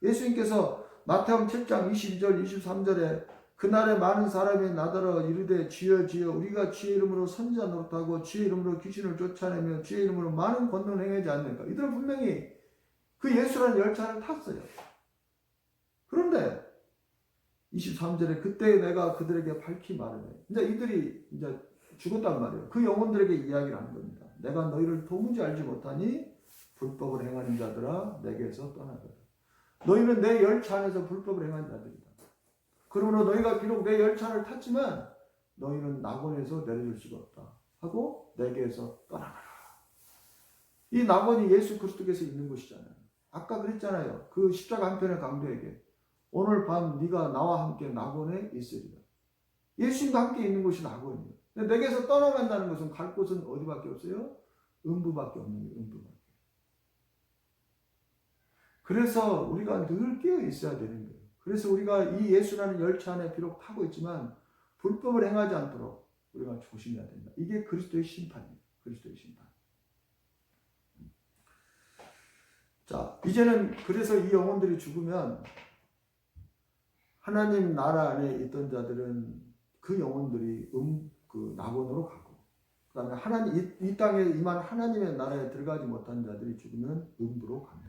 예수님께서 마태복음 7장 22절 23절에 그날에 많은 사람이 나더러 이르되 주여 주여 우리가 주의 이름으로 선지자 노릇하고 주의 이름으로 귀신을 쫓아내며 주의 이름으로 많은 권능을 행하지 않는가. 이들은 분명히 그 예수라는 열차를 탔어요. 그런데 23절에 그때 내가 그들에게 밝히 말하네. 이제 이들이 이제 죽었단 말이에요. 그 영혼들에게 이야기를 하는 겁니다. 내가 너희를 도무지 알지 못하니 불법을 행하는 자들아 내게서 떠나거라. 너희는 내 열차 안에서 불법을 행한 자들이다. 그러므로 너희가 비록 내 열차를 탔지만 너희는 낙원에서 내려줄 수가 없다 하고 내게서 떠나가라. 이 낙원이 예수 그리스도께서 있는 곳이잖아요. 아까 그랬잖아요. 그 십자가 한편의 강도에게 오늘 밤 네가 나와 함께 낙원에 있으리라. 예수님과 함께 있는 곳이 낙원이에요. 근데 내게서 떠나간다는 것은 갈 곳은 어디밖에 없어요? 음부밖에 없는 거예요. 음부밖에. 그래서 우리가 늘 깨어 있어야 되는 거예요. 그래서 우리가 이 예수라는 열차 안에 비록 타고 있지만 불법을 행하지 않도록 우리가 조심해야 된다. 이게 그리스도의 심판이에요. 그리스도의 심판. 자, 이제는 그래서 이 영혼들이 죽으면 하나님 나라 안에 있던 자들은 그 영혼들이 그 낙원으로 가고, 그 다음에 하나님 이 땅에 임한 하나님의 나라에 들어가지 못한 자들이 죽으면 음부로 간다.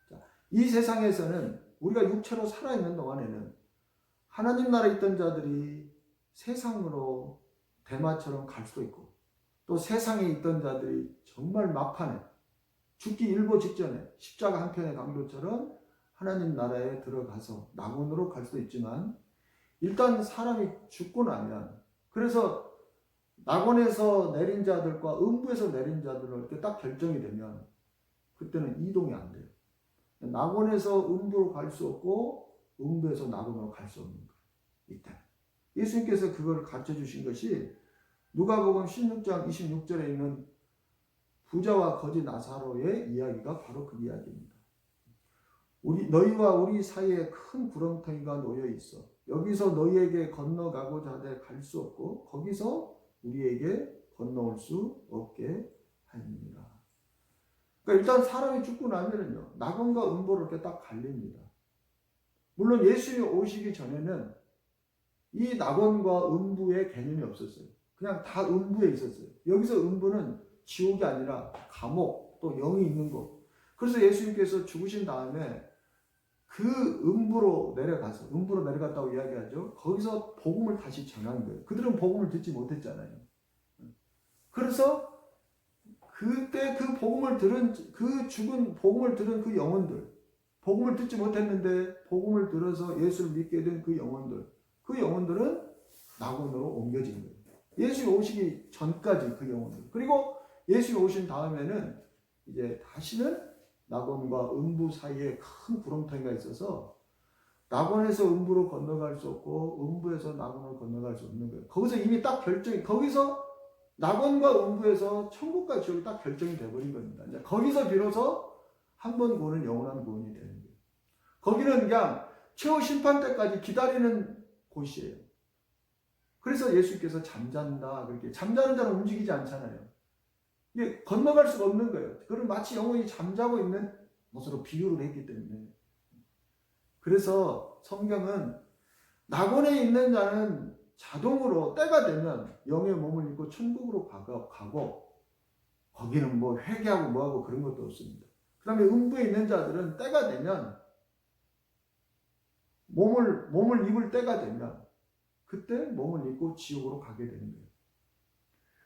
자, 이 세상에서는 우리가 육체로 살아있는 동안에는 하나님 나라에 있던 자들이 세상으로 대마처럼 갈 수도 있고, 또 세상에 있던 자들이 정말 막판에 죽기 일보 직전에 십자가 한편의 강도처럼 하나님 나라에 들어가서 낙원으로 갈 수도 있지만, 일단 사람이 죽고 나면, 그래서 낙원에서 내린 자들과 음부에서 내린 자들로 이렇게 딱 결정이 되면 그때는 이동이 안 돼요. 낙원에서 음부로 갈 수 없고 음부에서 낙원으로 갈 수 없는 거예요. 이때 예수님께서 그걸 가르쳐 주신 것이 누가복음 16장 26절에 있는 부자와 거지 나사로의 이야기가 바로 그 이야기입니다. 너희와 우리 사이에 큰 구렁텅이가 놓여 있어. 여기서 너희에게 건너가고자 하되 갈 수 없고 거기서 우리에게 건너올 수 없게 하느니라. 그러니까 일단 사람이 죽고 나면은요, 낙원과 음부로 이렇게 딱 갈립니다. 물론 예수님이 오시기 전에는 이 낙원과 음부의 개념이 없었어요. 그냥 다 음부에 있었어요. 여기서 음부는 지옥이 아니라 감옥, 또 영이 있는 곳. 그래서 예수님께서 죽으신 다음에 그 음부로 내려갔다고 이야기하죠. 거기서 복음을 다시 전한 거예요. 그들은 복음을 듣지 못했잖아요. 그래서 그때 그 복음을 들은 그 영혼들, 복음을 듣지 못했는데 복음을 들어서 예수를 믿게 된 그 영혼들은 낙원으로 옮겨진 거예요. 예수님 오시기 전까지 그 영혼들. 그리고 예수님 오신 다음에는 이제 다시는 낙원과 음부 사이에 큰 구렁텅이가 있어서 낙원에서 음부로 건너갈 수 없고 음부에서 낙원으로 건너갈 수 없는 거예요. 거기서 이미 딱 거기서 낙원과 음부에서 천국과 지옥이 딱 결정이 돼버린 겁니다. 이제 거기서 비로소 한 번 구원은 영원한 구원이 되는 거예요. 거기는 그냥 최후 심판 때까지 기다리는 곳이에요. 그래서 예수께서 잠잔다 그렇게 잠자는 자는 움직이지 않잖아요. 이게 건너갈 수가 없는 거예요. 그걸 마치 영혼이 잠자고 있는 것으로 비유를 했기 때문에. 그래서 성경은 낙원에 있는 자는 자동으로 때가 되면 영의 몸을 입고 천국으로 가고 거기는 뭐 회개하고 뭐하고 그런 것도 없습니다. 그 다음에 음부에 있는 자들은 때가 되면 몸을 입을 때가 되면 그때 몸을 입고 지옥으로 가게 되는 거예요.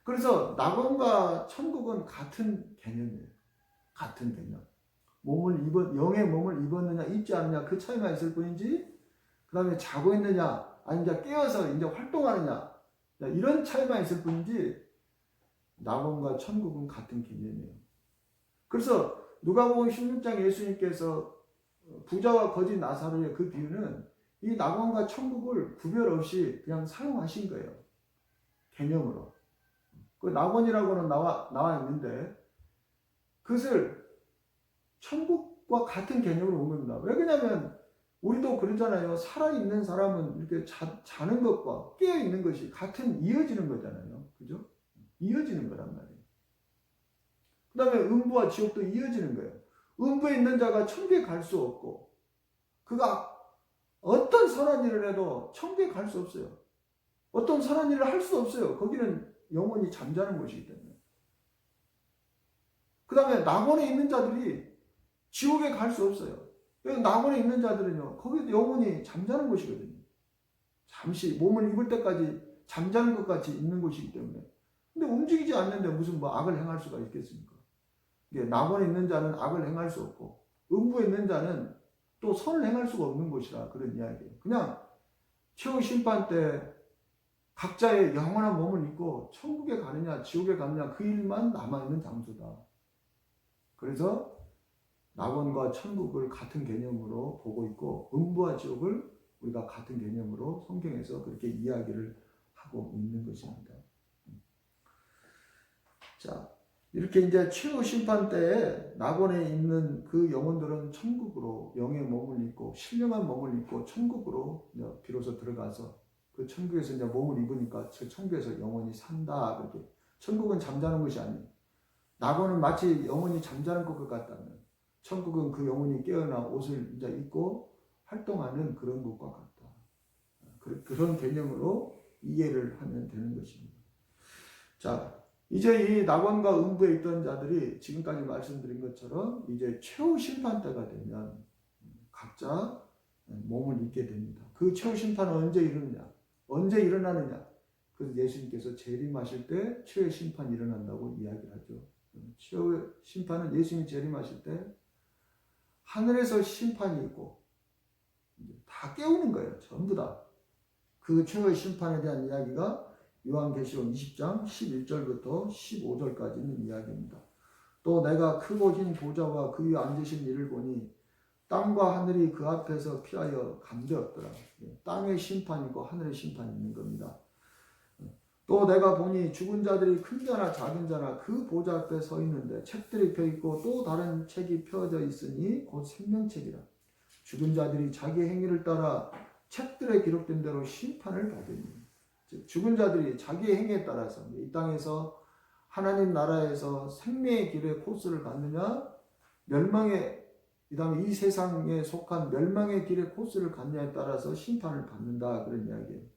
그래서 낙원과 천국은 같은 개념이에요. 같은 개념. 영의 몸을 입었느냐 입지 않느냐 그 차이만 있을 뿐이지, 그 다음에 자고 있느냐 아니면 깨어서 이제 활동하느냐 이런 차이만 있을 뿐이지 낙원과 천국은 같은 개념이에요. 그래서 누가복음 16장 예수님께서 부자와 거지 나사로의 그 비유는 이 낙원과 천국을 구별 없이 그냥 사용하신 거예요. 개념으로. 그 낙원이라고는 나와 있는데 그것을 천국과 같은 개념으로 온 겁니다. 왜 그러냐면 우리도 그러잖아요. 살아있는 사람은 이렇게 자는 것과 깨어있는 것이 같은 이어지는 거잖아요. 그죠? 이어지는 거란 말이에요. 그 다음에 음부와 지옥도 이어지는 거예요. 음부에 있는 자가 천국에 갈 수 없고 그가 어떤 선한 일을 해도 천국에 갈 수 없어요. 어떤 선한 일을 할 수 없어요. 거기는 영원히 잠자는 곳이기 때문에. 그 다음에 낙원에 있는 자들이 지옥에 갈 수 없어요. 낙원에 있는 자들은요, 거기도 영원히 잠자는 곳이거든요. 잠시 몸을 입을 때까지 잠자는 것 같이 있는 곳이기 때문에. 근데 움직이지 않는데 무슨 뭐 악을 행할 수가 있겠습니까? 낙원에 있는 자는 악을 행할 수 없고, 음부에 있는 자는 또 선을 행할 수가 없는 곳이라 그런 이야기예요. 그냥 최후 심판 때 각자의 영원한 몸을 입고 천국에 가느냐, 지옥에 가느냐, 그 일만 남아있는 장소다. 그래서 낙원과 천국을 같은 개념으로 보고 있고 음부와 지옥을 우리가 같은 개념으로 성경에서 그렇게 이야기를 하고 있는 것입니다. 자, 이렇게 이제 최후 심판 때에 낙원에 있는 그 영혼들은 천국으로 영의 몸을 입고 신령한 몸을 입고 천국으로 비로소 들어가서 그 천국에서 이제 몸을 입으니까 그 천국에서 영원히 산다. 그렇게. 천국은 잠자는 것이 아니에요. 낙원은 마치 영혼이 잠자는 것 같다면 천국은 그 영혼이 깨어나 옷을 이제 입고 활동하는 그런 것과 같다. 그런 개념으로 이해를 하면 되는 것입니다. 자, 이제 이 낙원과 음부에 있던 자들이 지금까지 말씀드린 것처럼 이제 최후 심판 때가 되면 각자 몸을 입게 됩니다. 그 최후 심판은 언제 이루느냐? 언제 일어나느냐? 그래서 예수님께서 재림하실 때 최후 심판이 일어난다고 이야기를 하죠. 최후 심판은 예수님이 재림하실 때 하늘에서 심판이 있고 다 깨우는 거예요. 전부 다. 그 최후의 심판에 대한 이야기가 요한계시록 20장 11절부터 15절까지 있는 이야기입니다. 또 내가 크고 흰 보좌와 그 위에 앉으신 이를 보니 땅과 하늘이 그 앞에서 피하여 감되었더라. 땅의 심판이고 하늘의 심판이 있는 겁니다. 또 내가 보니 죽은 자들이 큰 자나 작은 자나 그 보좌 앞에 서 있는데 책들이 펴있고 또 다른 책이 펴져 있으니 곧 생명책이라. 죽은 자들이 자기 행위를 따라 책들에 기록된 대로 심판을 받으니. 즉 죽은 자들이 자기 행위에 따라서 이 땅에서 하나님 나라에서 생명의 길의 코스를 갖느냐 멸망의 그 다음에 이 세상에 속한 멸망의 길의 코스를 갖느냐에 따라서 심판을 받는다 그런 이야기예요.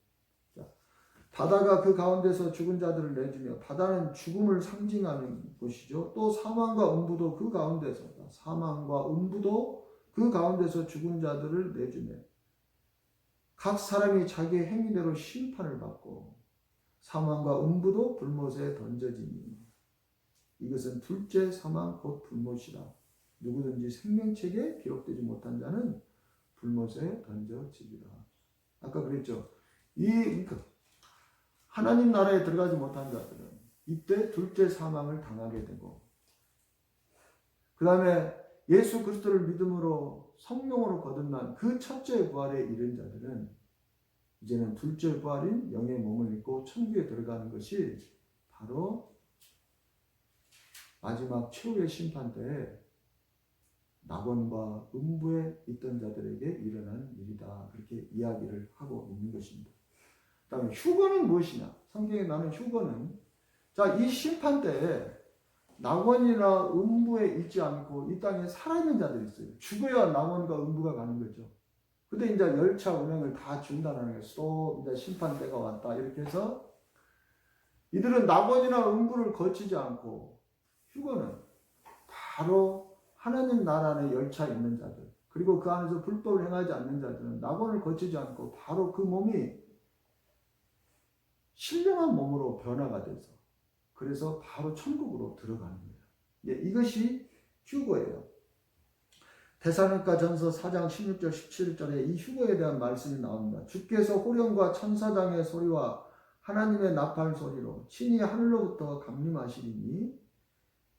바다가 그 가운데서 죽은 자들을 내주며 바다는 죽음을 상징하는 곳이죠. 또 사망과 음부도 그 가운데서 사망과 음부도 그 가운데서 죽은 자들을 내주며 각 사람이 자기의 행위대로 심판을 받고 사망과 음부도 불못에 던져지니 이것은 둘째 사망 곧 불못이라. 누구든지 생명책에 기록되지 못한 자는 불못에 던져지리라. 아까 그랬죠. 하나님 나라에 들어가지 못한 자들은 이때 둘째 사망을 당하게 되고 그 다음에 예수 그리스도를 믿음으로 성령으로 거듭난 그 첫째 부활에 이른 자들은 이제는 둘째 부활인 영의 몸을 입고 천국에 들어가는 것이 바로 마지막 최후의 심판 때에 낙원과 음부에 있던 자들에게 일어난 일이다. 그렇게 이야기를 하고 있는 것입니다. 그 다음에 휴거는 무엇이냐? 성경에 나오는 휴거는 자, 이 심판 때에 낙원이나 음부에 있지 않고 이 땅에 살아있는 자들이 있어요. 죽어야 낙원과 음부가 가는 거죠. 근데 이제 열차 운행을 다 중단하는 거예요. 또 이제 심판 때가 왔다. 이렇게 해서 이들은 낙원이나 음부를 거치지 않고 휴거는 바로 하나님 나라 안에 열차에 있는 자들 그리고 그 안에서 불법을 행하지 않는 자들은 낙원을 거치지 않고 바로 그 몸이 신령한 몸으로 변화가 돼서 그래서 바로 천국으로 들어가는 거예요. 이것이 휴거예요. 데살로니가 전서 4장 16절 17절에 이 휴거에 대한 말씀이 나옵니다. 주께서 호령과 천사장의 소리와 하나님의 나팔 소리로 친히 하늘로부터 강림하시리니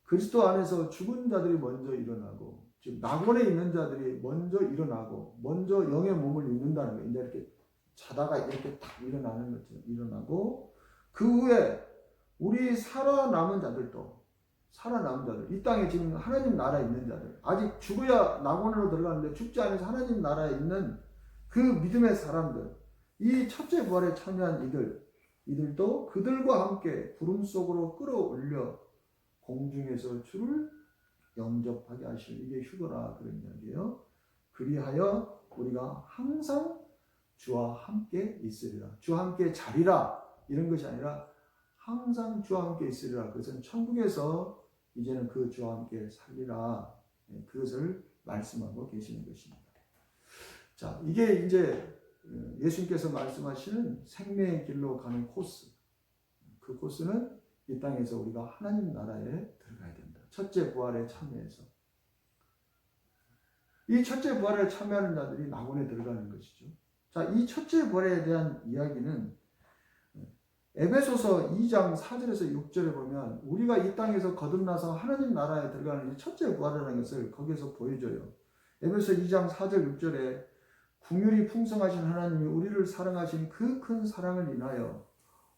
그리스도 안에서 죽은 자들이 먼저 일어나고 즉 낙원에 있는 자들이 먼저 일어나고 먼저 영의 몸을 입는다는 거예요. 이제 이렇게 자다가 이렇게 딱 일어나는 것처럼 일어나고 그 후에 우리 살아남은 자들도 살아남은 자들, 이 땅에 지금 하나님 나라에 있는 자들, 아직 죽어야 낙원으로 들어가는데 죽지 않아서 하나님 나라에 있는 그 믿음의 사람들, 이 첫째 부활에 참여한 이들도 그들과 함께 구름 속으로 끌어올려 공중에서 주를 영접하게 하실, 이게 휴거라 그런 이야기예요. 그리하여 우리가 항상 주와 함께 있으리라. 주와 함께 자리라 이런 것이 아니라 항상 주와 함께 있으리라. 그것은 천국에서 이제는 그 주와 함께 살리라. 그것을 말씀하고 계시는 것입니다. 자, 이게 이제 예수님께서 말씀하시는 생명의 길로 가는 코스. 그 코스는 이 땅에서 우리가 하나님 나라에 들어가야 된다. 첫째 부활에 참여해서. 이 첫째 부활에 참여하는 자들이 낙원에 들어가는 것이죠. 자, 이 첫째 부활에 대한 이야기는 에베소서 2장 4절에서 6절에 보면 우리가 이 땅에서 거듭나서 하나님 나라에 들어가는 첫째 부활이라는 것을 거기에서 보여줘요. 에베소 2장 4절 6절에 긍휼이 풍성하신 하나님이 우리를 사랑하신 그 큰 사랑을 인하여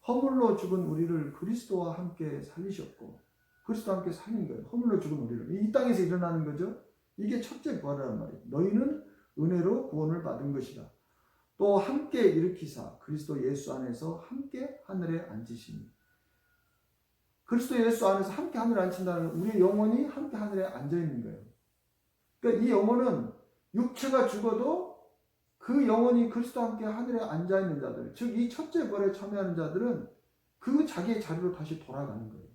허물로 죽은 우리를 그리스도와 함께 살리셨고, 그리스도와 함께 살린 거예요. 허물로 죽은 우리를. 이 땅에서 일어나는 거죠. 이게 첫째 부활이란 말이에요. 너희는 은혜로 구원을 받은 것이다. 또 함께 일으키사 그리스도 예수 안에서 함께 하늘에 앉으시니, 그리스도 예수 안에서 함께 하늘에 앉힌다는 건 우리의 영혼이 함께 하늘에 앉아 있는 거예요. 그러니까 이 영혼은 육체가 죽어도 그 영혼이 그리스도와 함께 하늘에 앉아 있는 자들, 즉 이 첫째 부활에 참여하는 자들은 그 자기의 자리로 다시 돌아가는 거예요.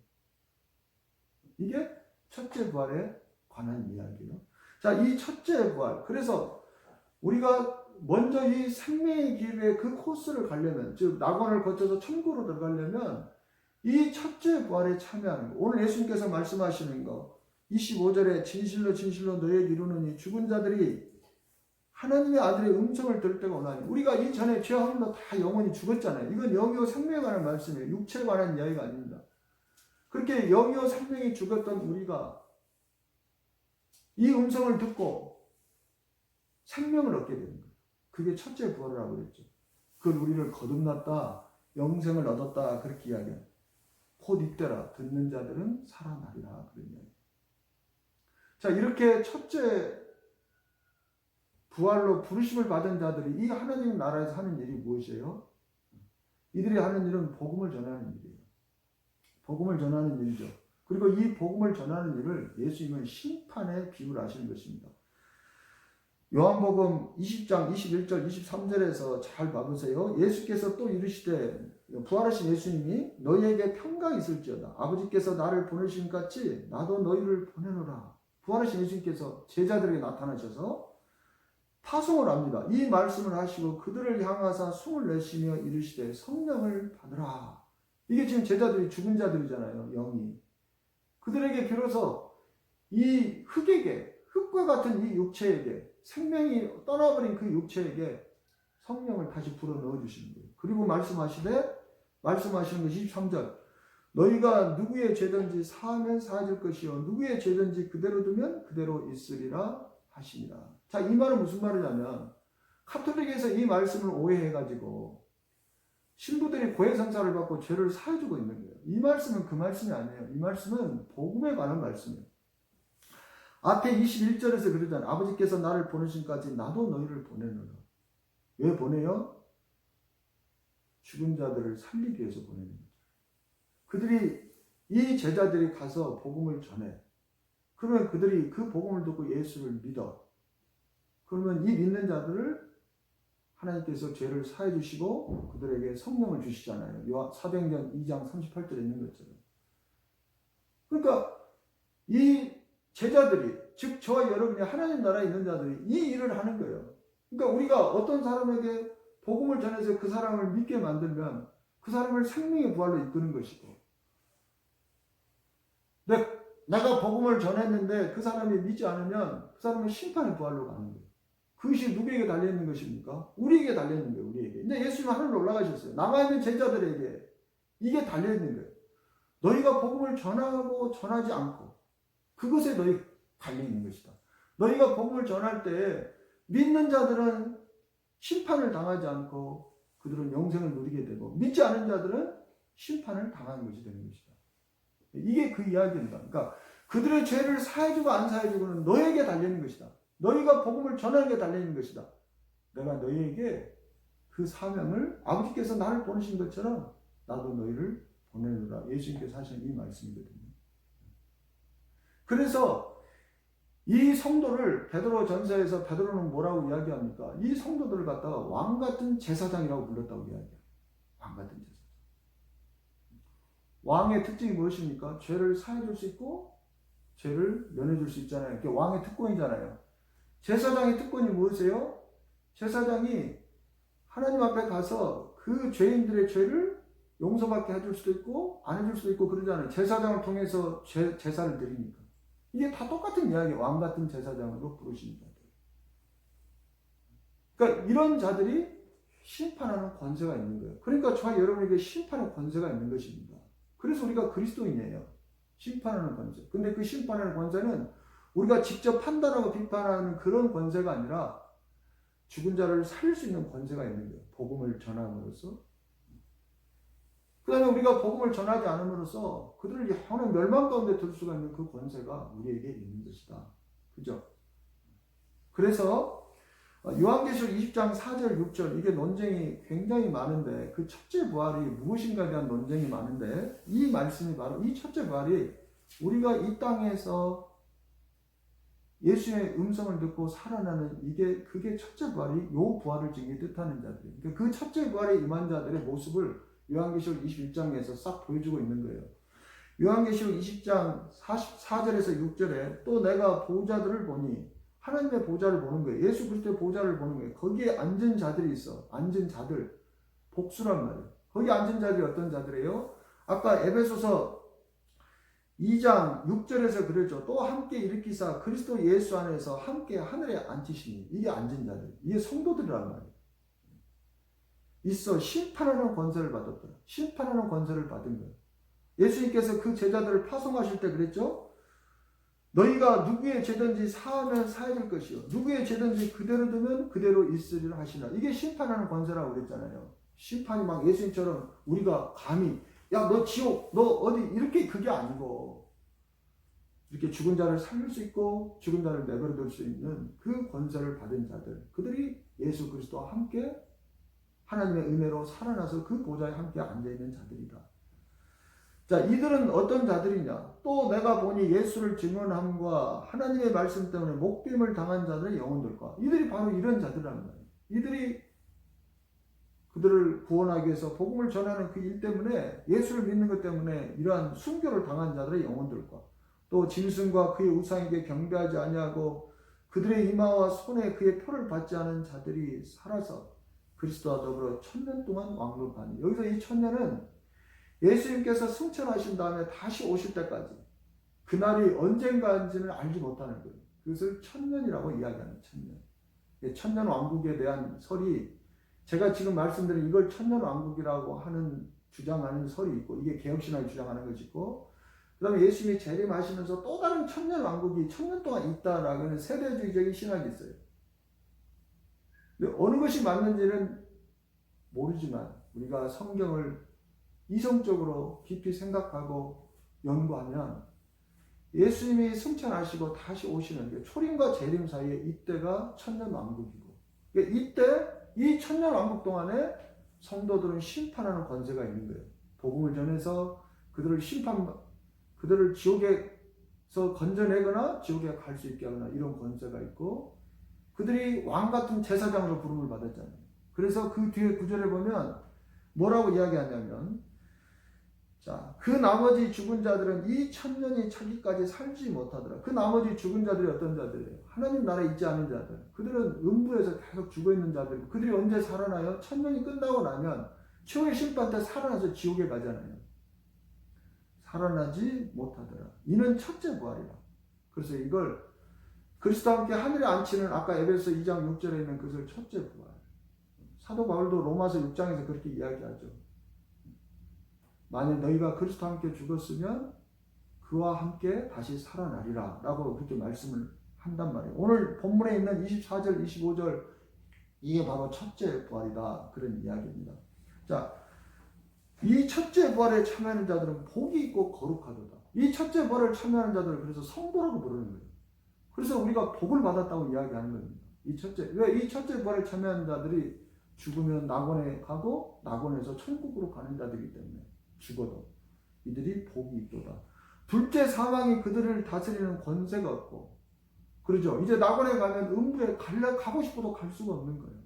이게 첫째 부활에 관한 이야기예요. 자, 이 첫째 부활, 그래서 우리가 먼저 이 생명의 길의 그 코스를 가려면, 즉 낙원을 거쳐서 천국으로 들어가려면 이 첫째 부활에 참여하는 거. 오늘 예수님께서 말씀하시는 거 25절에 진실로 진실로 너희에게 이르노니 죽은 자들이 하나님의 아들의 음성을 들을 때가 오나니, 우리가 이전에 죄 허물로 다 영원히 죽었잖아요. 이건 영이요 생명에 관한 말씀이에요. 육체에 관한 이야기가 아닙니다. 그렇게 영이요 생명이 죽었던 우리가 이 음성을 듣고 생명을 얻게 되는 거예요. 그게 첫째 부활이라고 그랬죠. 그걸 우리를 거듭났다, 영생을 얻었다, 그렇게 이야기해요. 곧 이때라 듣는 자들은 살아나리라, 그런 이야기. 자, 이렇게 첫째 부활로 부르심을 받은 자들이 이 하나님 나라에서 하는 일이 무엇이에요? 이들이 하는 일은 복음을 전하는 일이에요. 복음을 전하는 일이죠. 그리고 이 복음을 전하는 일을 예수님은 심판의 비유를 하시는 것입니다. 요한복음 20장 21절 23절에서 잘 봐보세요. 예수께서 또 이르시되, 부활하신 예수님이 너희에게 평강이 있을지어다. 아버지께서 나를 보내신 같이 나도 너희를 보내노라. 부활하신 예수님께서 제자들에게 나타나셔서 파송을 합니다. 이 말씀을 하시고 그들을 향하사 숨을 내쉬며 이르시되 성령을 받으라. 이게 지금 제자들이 죽은 자들이잖아요. 영이. 그들에게 비로소 이 흙과 같은 이 육체에게, 생명이 떠나버린 그 육체에게 성령을 다시 불어 넣어주시는 거예요. 그리고 말씀하시는 거 23절. 너희가 누구의 죄든지 사하면 사해질 것이요 누구의 죄든지 그대로 두면 그대로 있으리라 하시니라. 자, 이 말은 무슨 말이냐면, 카톨릭에서 이 말씀을 오해해가지고 신부들이 고해성사를 받고 죄를 사해주고 있는 거예요. 이 말씀은 그 말씀이 아니에요. 이 말씀은 복음에 관한 말씀이에요. 앞에 21절에서 그러잖아요. 아버지께서 나를 보내신까지 나도 너희를 보내노라. 왜 보내요? 죽은 자들을 살리기 위해서 보내는 거죠. 이 제자들이 가서 복음을 전해. 그러면 그들이 그 복음을 듣고 예수를 믿어. 그러면 이 믿는 자들을 하나님께서 죄를 사해 주시고 그들에게 성령을 주시잖아요. 사도행전 2장 38절에 있는 것처럼. 그러니까 이 제자들이, 즉 저와 여러분이 하나님 나라에 있는 자들이 이 일을 하는 거예요. 그러니까 우리가 어떤 사람에게 복음을 전해서 그 사람을 믿게 만들면 그 사람을 생명의 부활로 이끄는 것이고, 내가 복음을 전했는데 그 사람이 믿지 않으면 그 사람은 심판의 부활로 가는 거예요. 그것이 누구에게 달려있는 것입니까? 우리에게 달려있는 거예요. 우리에게. 근데 예수님은 하늘로 올라가셨어요. 남아있는 제자들에게 이게 달려있는 거예요. 너희가 복음을 전하고 전하지 않고 그것에 너희 달려있는 것이다. 너희가 복음을 전할 때 믿는 자들은 심판을 당하지 않고 그들은 영생을 누리게 되고, 믿지 않은 자들은 심판을 당하는 것이 되는 것이다. 이게 그 이야기입니다. 그러니까 그들의 죄를 사해주고 안 사해주고는 너에게 달려있는 것이다. 너희가 복음을 전하는 게 달려있는 것이다. 내가 너희에게 그 사명을 아버지께서 나를 보내신 것처럼 나도 너희를 보내노라. 예수님께서 하신 이 말씀이거든요. 그래서 이 성도를 베드로 전서에서 베드로는 뭐라고 이야기합니까? 이 성도들을 갖다가 왕 같은 제사장이라고 불렀다고 이야기해요. 왕 같은 제사장. 왕의 특징이 무엇입니까? 죄를 사해줄 수 있고 죄를 면해줄 수 있잖아요. 이게 왕의 특권이잖아요. 제사장의 특권이 무엇이에요? 제사장이 하나님 앞에 가서 그 죄인들의 죄를 용서받게 해줄 수도 있고 안 해줄 수도 있고 그러잖아요. 제사장을 통해서 제사를 드리니까. 이게 다 똑같은 이야기예요. 왕 같은 제사장으로 부르십니다. 그러니까 이런 자들이 심판하는 권세가 있는 거예요. 그러니까 저와 여러분에게 심판의 권세가 있는 것입니다. 그래서 우리가 그리스도인이에요. 심판하는 권세. 근데 그 심판하는 권세는 우리가 직접 판단하고 비판하는 그런 권세가 아니라 죽은 자를 살릴 수 있는 권세가 있는 거예요. 복음을 전함으로써. 그 다음에 우리가 복음을 전하지 않음으로써 그들을 영원한 멸망 가운데 둘 수가 있는 그 권세가 우리에게 있는 것이다. 그죠? 그래서 요한계시록 20장 4절 6절 이게 논쟁이 굉장히 많은데 그 첫째 부활이 무엇인가에 대한 논쟁이 많은데 이 말씀이 바로 이 첫째 부활이 우리가 이 땅에서 예수의 음성을 듣고 살아나는 그게 첫째 부활이 요 부활을 지금 뜻하는 자들이에요. 그러니까 그 첫째 부활에 임한 자들의 모습을 요한계시록 21장에서 싹 보여주고 있는 거예요. 요한계시록 20장 44절에서 6절에 또 내가 보좌들을 보니 하나님의 보좌를 보는 거예요. 예수 그리스도의 보좌를 보는 거예요. 거기에 앉은 자들이 있어. 앉은 자들. 복수란 말이에요. 거기 앉은 자들이 어떤 자들이에요? 아까 에베소서 2장 6절에서 그랬죠. 또 함께 일으키사 그리스도 예수 안에서 함께 하늘에 앉히시니 이게 앉은 자들. 이게 성도들이란 말이에요. 있어 심판하는 권세를 받았더라. 심판하는 권세를 받은 거예요. 예수님께서 그 제자들을 파송하실 때 그랬죠. 너희가 누구의 죄든지 사하면 사해질 것이요 누구의 죄든지 그대로 두면 그대로 있으리라 하시나. 이게 심판하는 권세라고 그랬잖아요. 심판이 막 예수님처럼 우리가 감히 야 너 지옥 너 어디 이렇게 그게 아니고 이렇게 죽은 자를 살릴 수 있고 죽은 자를 내버려둘 수 있는 그 권세를 받은 자들 그들이 예수 그리스도와 함께 하나님의 은혜로 살아나서 그 보좌에 함께 앉아있는 자들이다. 자, 이들은 어떤 자들이냐? 또 내가 보니 예수를 증언함과 하나님의 말씀 때문에 목뱀을 당한 자들의 영혼들과 이들이 바로 이런 자들이라는 거예요. 이들이 그들을 구원하기 위해서 복음을 전하는 그 일 때문에 예수를 믿는 것 때문에 이러한 순교를 당한 자들의 영혼들과 또 짐승과 그의 우상에게 경배하지 아니하고 그들의 이마와 손에 그의 표를 받지 않은 자들이 살아서 그리스도와 더불어 1000년 동안 왕국하니. 여기서 이 1000년은 예수님께서 승천하신 다음에 다시 오실 때까지 그날이 언젠가인지는 알지 못하는 거예요. 그것을 1000년이라고 이야기하는 1000년. 1000년 왕국에 대한 설이 제가 지금 말씀드린 이걸 1000년 왕국이라고 하는 주장하는 설이 있고 이게 개혁신학이 주장하는 것이 있고 그 다음에 예수님이 재림하시면서 또 다른 1000년 왕국이 1000년 동안 있다라고 하는 세대주의적인 신학이 있어요. 근데 어느 것이 맞는지는 모르지만 우리가 성경을 이성적으로 깊이 생각하고 연구하면 예수님이 승천하시고 다시 오시는 게 초림과 재림 사이에 이때가 1000년 왕국이고 이때 이 1000년 왕국 동안에 성도들은 심판하는 권세가 있는 거예요. 복음을 전해서 그들을 지옥에서 건져내거나 지옥에 갈 수 있게 하거나 이런 권세가 있고 그들이 왕 같은 제사장으로 부름을 받았잖아요. 그래서 그 뒤에 구절에 보면 뭐라고 이야기하냐면 자, 그 나머지 죽은 자들은 이 1000년이 차기까지 살지 못하더라. 그 나머지 죽은 자들이 어떤 자들이에요? 하나님 나라에 있지 않은 자들. 그들은 음부에서 계속 죽어있는 자들이고 그들이 언제 살아나요? 1000년이 끝나고 나면 최후의 심판 때 살아나서 지옥에 가잖아요. 살아나지 못하더라. 이는 첫째 부활이라. 그래서 이걸 그리스도와 함께 하늘에 앉히는 아까 에베소 2장 6절에 있는 그것을 첫째 부활. 사도 바울도 로마서 6장에서 그렇게 이야기하죠. 만일 너희가 그리스도와 함께 죽었으면 그와 함께 다시 살아나리라 라고 그렇게 말씀을 한단 말이에요. 오늘 본문에 있는 24절 25절 이게 바로 첫째 부활이다 그런 이야기입니다. 자, 이 첫째 부활에 참여하는 자들은 복이 있고 거룩하도다. 이 첫째 벌을 참여하는 자들을 그래서 성도라고 부르는 거예요. 그래서 우리가 복을 받았다고 이야기하는 겁니다. 왜 이 첫째 벌에 참여하는 자들이 죽으면 낙원에 가고 낙원에서 천국으로 가는 자들이기 때문에 죽어도 이들이 복이 있도다. 둘째 사망이 그들을 다스리는 권세가 없고, 그러죠. 이제 낙원에 가면 음부에 가고 싶어도 갈 수가 없는 거예요.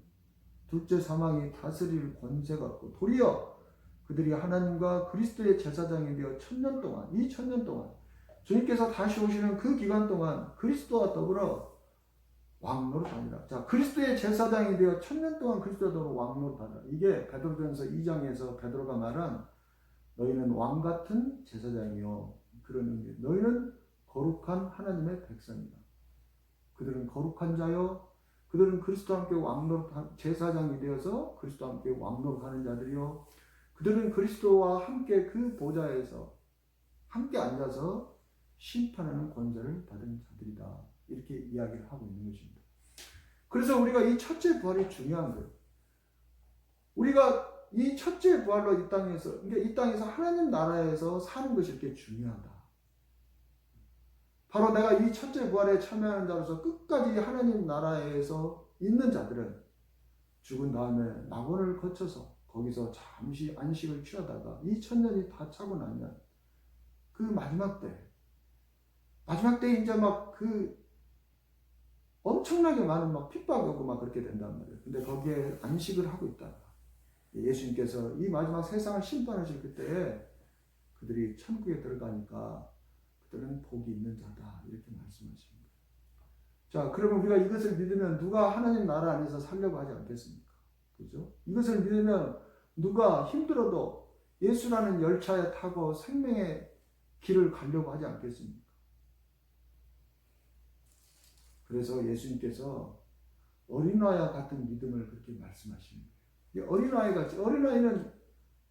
둘째 사망이 다스릴 권세가 없고, 도리어 그들이 하나님과 그리스도의 제사장이 되어 1000년 동안, 이 1000년 동안 주님께서 다시 오시는 그 기간 동안 그리스도와 더불어 왕노릇하니라. 자, 그리스도의 제사장이 되어 1000년 동안 그리스도와 더불어 왕노릇하니라. 이게 베드로전서 2장에서 베드로가 말한 너희는 왕 같은 제사장이요, 그런 의미. 너희는 거룩한 하나님의 백성이다. 그들은 거룩한 자요, 그들은 그리스도와 함께 왕노릇 제사장이 되어서 그리스도와 함께 왕노릇하는 자들이요, 그들은 그리스도와 함께 그 보좌에서 함께 앉아서 심판하는 권세를 받은 자들이다. 이렇게 이야기를 하고 있는 것입니다. 그래서 우리가 이 첫째 부활이 중요한 거예요. 우리가 이 첫째 부활로 이 땅에서, 그러니까 이 땅에서 하나님 나라에서 사는 것이 이렇게 중요하다. 바로 내가 이 첫째 부활에 참여하는 자로서 끝까지 하나님 나라에서 있는 자들은 죽은 다음에 낙원을 거쳐서 거기서 잠시 안식을 취하다가 이 1000년이 다 차고 나면 그 마지막 때 이제 막 그 엄청나게 많은 막 핍박이 오고 막 그렇게 된단 말이에요. 근데 거기에 안식을 하고 있다가 예수님께서 이 마지막 세상을 심판하실 그때에 그들이 천국에 들어가니까 그들은 복이 있는 자다, 이렇게 말씀하십니다. 자, 그러면 우리가 이것을 믿으면 누가 하나님 나라 안에서 살려고 하지 않겠습니까? 그죠? 이것을 믿으면 누가 힘들어도 예수라는 열차에 타고 생명의 길을 가려고 하지 않겠습니까? 그래서 예수님께서 어린아이와 같은 믿음을 그렇게 말씀하시는 거예요. 어린아이같이, 어린아이는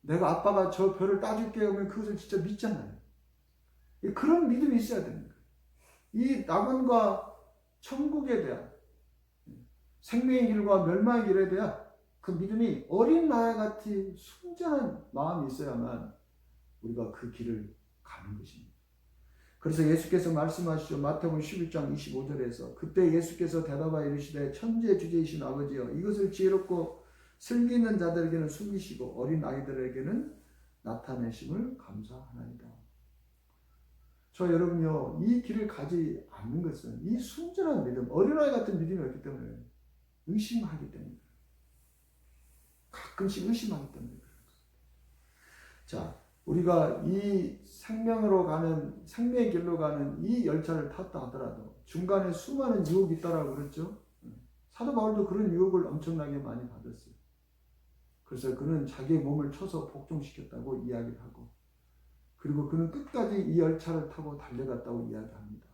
내가 아빠가 저 별을 따줄게 하면 그것을 진짜 믿잖아요. 그런 믿음이 있어야 되는 거예요. 이 낙원과 천국에 대한, 생명의 길과 멸망의 길에 대한 그 믿음이 어린아이 같이 순전한 마음이 있어야만 우리가 그 길을 가는 것입니다. 그래서 예수께서 말씀하시죠. 마태복음 11장 25절에서 그때 예수께서 대답하여 이르시되 천지의 주제이신 아버지여, 이것을 지혜롭고 슬기 있는 자들에게는 숨기시고 어린 아이들에게는 나타내심을 감사하나이다. 저 여러분요, 이 길을 가지 않는 것은 이 순전한 믿음, 어린아이 같은 믿음이 없기 때문에 의심하기 때문에, 가끔씩 의심하기 때문에 그런 거예요. 자, 우리가 이 생명으로 가는, 생명의 길로 가는 이 열차를 탔다 하더라도 중간에 수많은 유혹이 있다라고 그랬죠. 사도 바울도 그런 유혹을 엄청나게 많이 받았어요. 그래서 그는 자기의 몸을 쳐서 복종시켰다고 이야기를 하고, 그리고 그는 끝까지 이 열차를 타고 달려갔다고 이야기합니다.